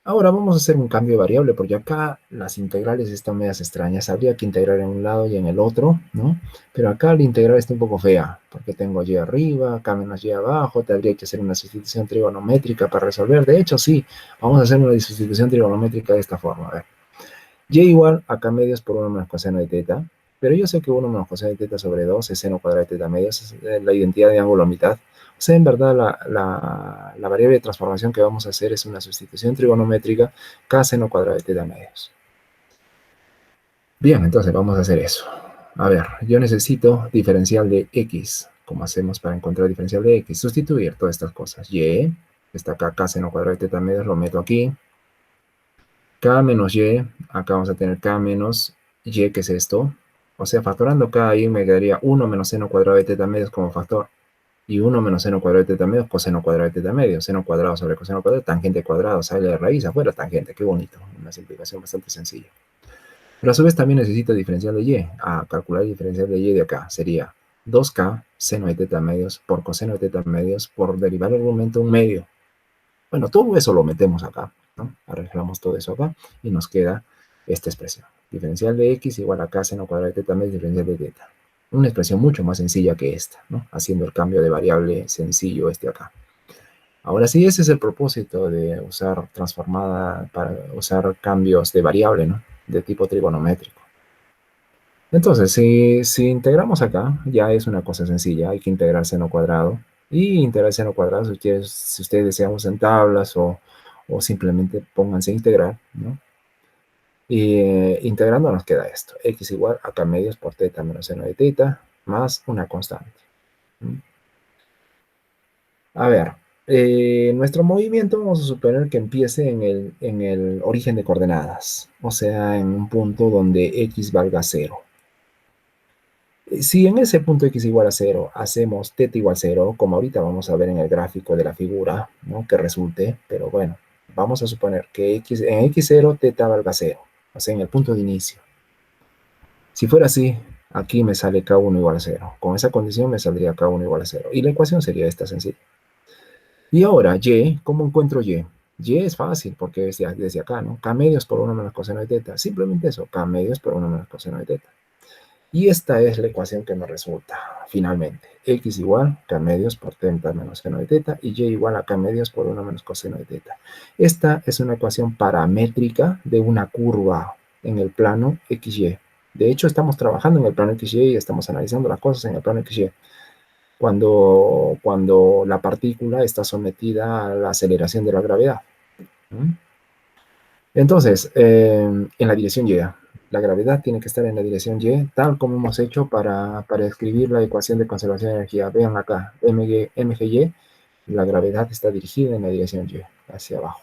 Ahora vamos a hacer un cambio de variable, porque acá las integrales están medias extrañas. Habría que integrar en un lado y en el otro, ¿no? Pero acá la integral está un poco fea, porque tengo y arriba, acá menos y abajo, tendría que hacer una sustitución trigonométrica para resolver. De hecho, sí, vamos a hacer una sustitución trigonométrica de esta forma. A ver, y igual acá medios por 1 menos coseno de teta, pero yo sé que 1 menos coseno de teta sobre 2 es seno cuadrado de teta medios, es la identidad de ángulo a mitad. O sea, en verdad la variable de transformación que vamos a hacer es una sustitución trigonométrica k seno cuadrado de teta medios. Bien, entonces vamos a hacer eso. A ver, yo necesito diferencial de x. ¿Cómo hacemos para encontrar diferencial de x? Sustituir todas estas cosas. Y, está acá k seno cuadrado de teta medios, lo meto aquí. K menos y, acá vamos a tener k menos y, que es esto. O sea, factorando k ahí me quedaría 1 menos seno cuadrado de teta medios como factor. Y 1 menos seno cuadrado de teta medios, coseno cuadrado de teta medios. Seno cuadrado sobre coseno cuadrado, tangente cuadrado, sale de raíz, afuera tangente. Qué bonito. Una simplificación bastante sencilla. Pero a su vez también necesito diferencial de y. A calcular el diferencial de y de acá sería 2k seno de teta medios por coseno de teta medios por derivar el argumento un medio. Bueno, todo eso lo metemos acá, ¿no? Arreglamos todo eso acá y nos queda esta expresión. Diferencial de x igual a k seno cuadrado de teta menos diferencial de teta. Una expresión mucho más sencilla que esta, ¿no? Haciendo el cambio de variable sencillo este acá. Ahora sí, ese es el propósito de usar transformada para usar cambios de variable, ¿no? De tipo trigonométrico. Entonces, si integramos acá, ya es una cosa sencilla. Hay que integrar seno cuadrado. Y integrar seno cuadrado, si ustedes desean usen tablas o simplemente pónganse a integrar, ¿no? Y integrando nos queda esto. X igual a k medios por teta menos seno de teta más una constante. A ver, nuestro movimiento vamos a suponer que empiece en el origen de coordenadas. O sea, en un punto donde x valga 0. Si en ese punto x igual a 0 hacemos teta igual a 0, como ahorita vamos a ver en el gráfico de la figura, ¿no? Que resulte, pero bueno, vamos a suponer que en x0 teta valga 0, o sea, en el punto de inicio. Si fuera así, aquí me sale k1 igual a 0. Con esa condición me saldría k1 igual a 0. Y la ecuación sería esta sencilla. Y ahora, y, ¿cómo encuentro y? Y es fácil porque es desde acá, ¿no? K medios por 1 menos coseno de teta. Simplemente eso, K medios por 1 menos coseno de teta. Y esta es la ecuación que me resulta, finalmente. X igual K medios por teta menos seno de teta y Y igual a K medios por 1 menos coseno de teta. Esta es una ecuación paramétrica de una curva en el plano XY. De hecho, estamos trabajando en el plano XY y estamos analizando las cosas en el plano XY. Cuando la partícula está sometida a la aceleración de la gravedad. Entonces, en la dirección Y, la gravedad tiene que estar en la dirección Y, tal como hemos hecho para escribir la ecuación de conservación de energía. Vean acá, MGY, la gravedad está dirigida en la dirección Y, hacia abajo.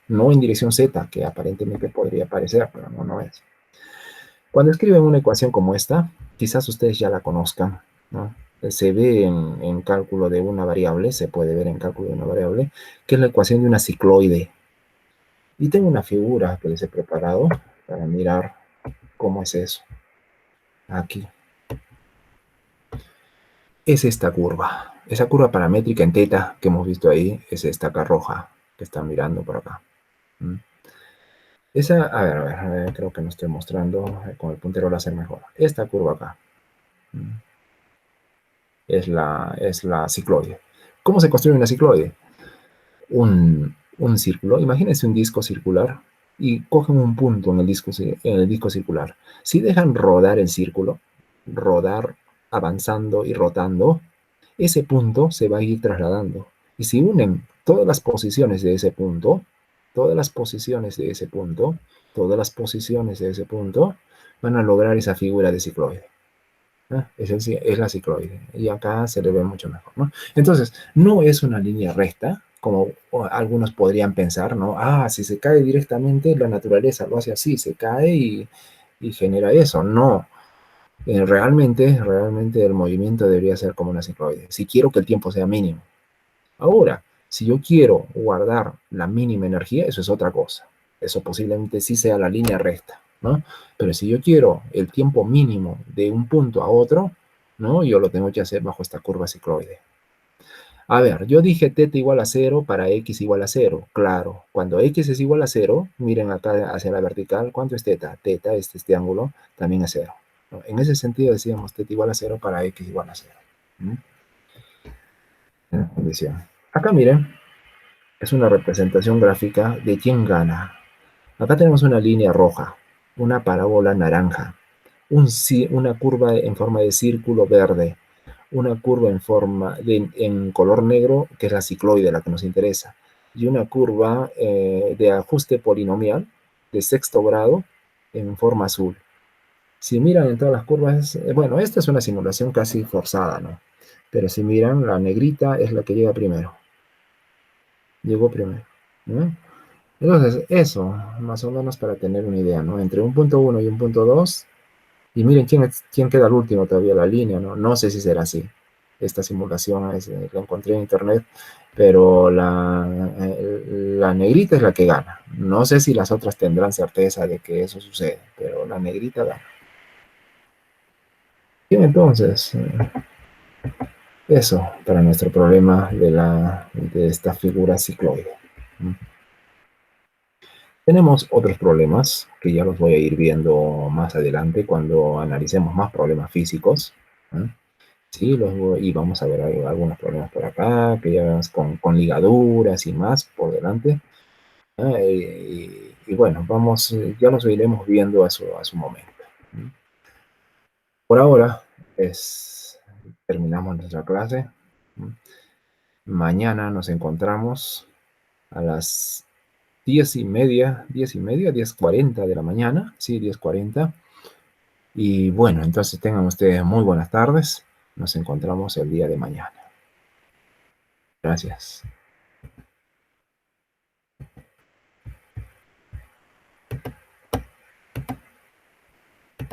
No en dirección Z, que aparentemente podría parecer, pero no es. Cuando escriben una ecuación como esta, quizás ustedes ya la conozcan, ¿no? Se ve en cálculo de una variable, se puede ver en cálculo de una variable, que es la ecuación de una cicloide. Y tengo una figura que les he preparado para mirar cómo es eso. Aquí. Es esta curva. Esa curva paramétrica en teta que hemos visto ahí es esta acá roja que están mirando por acá. Esa, a ver, creo que no estoy mostrando con el puntero láser mejor. Esta curva acá es la cicloide. ¿Cómo se construye una cicloide? Un círculo. Imagínense un disco circular y cogen un punto en el disco circular. Si dejan rodar el círculo, rodar avanzando y rotando, ese punto se va a ir trasladando. Y si unen todas las posiciones de ese punto, todas las posiciones de ese punto, todas las posiciones de ese punto, van a lograr esa figura de cicloide. Es la cicloide. Y acá se le ve mucho mejor, ¿no? Entonces, no es una línea recta, como algunos podrían pensar, ¿no? Si se cae directamente, la naturaleza lo hace así, se cae y genera eso. No. Realmente el movimiento debería ser como una cicloide. Si quiero que el tiempo sea mínimo. Ahora, si yo quiero guardar la mínima energía, eso es otra cosa. Eso posiblemente sí sea la línea recta, ¿no? Pero si yo quiero el tiempo mínimo de un punto a otro, ¿no? Yo lo tengo que hacer bajo esta curva cicloide. A ver, yo dije teta igual a 0 para x igual a 0. Claro, cuando x es igual a 0, miren acá hacia la vertical, ¿cuánto es teta? Teta, este ángulo, también es 0. ¿No? En ese sentido decíamos teta igual a 0 para x igual a 0. Condición. Acá miren, es una representación gráfica de quién gana. Acá tenemos una línea roja, una parábola naranja, una curva en forma de círculo verde, una curva en color negro, que es la cicloide, la que nos interesa, y una curva de ajuste polinomial de sexto grado en forma azul. Si miran en todas las curvas, bueno, esta es una simulación casi forzada, ¿no? Pero si miran, la negrita es la que llega primero. Llegó primero, ¿no? Entonces, eso, más o menos para tener una idea, ¿no? Entre un punto 1 y un punto 2, y miren quién queda al último todavía, la línea, ¿no? No sé si será así. Esta simulación la encontré en internet, pero la negrita es la que gana. No sé si las otras tendrán certeza de que eso sucede, pero la negrita gana. Bien, entonces, eso para nuestro problema de esta figura cicloide. Tenemos otros problemas que ya los voy a ir viendo más adelante cuando analicemos más problemas físicos. Sí, y vamos a ver algunos problemas por acá, que ya vemos con ligaduras y más por delante. Y bueno, ya los iremos viendo a su momento. Por ahora, terminamos nuestra clase. Mañana nos encontramos a las 10:30, 10:30, 10:40 de la mañana, sí, 10:40. Y bueno, entonces tengan ustedes muy buenas tardes. Nos encontramos el día de mañana. Gracias.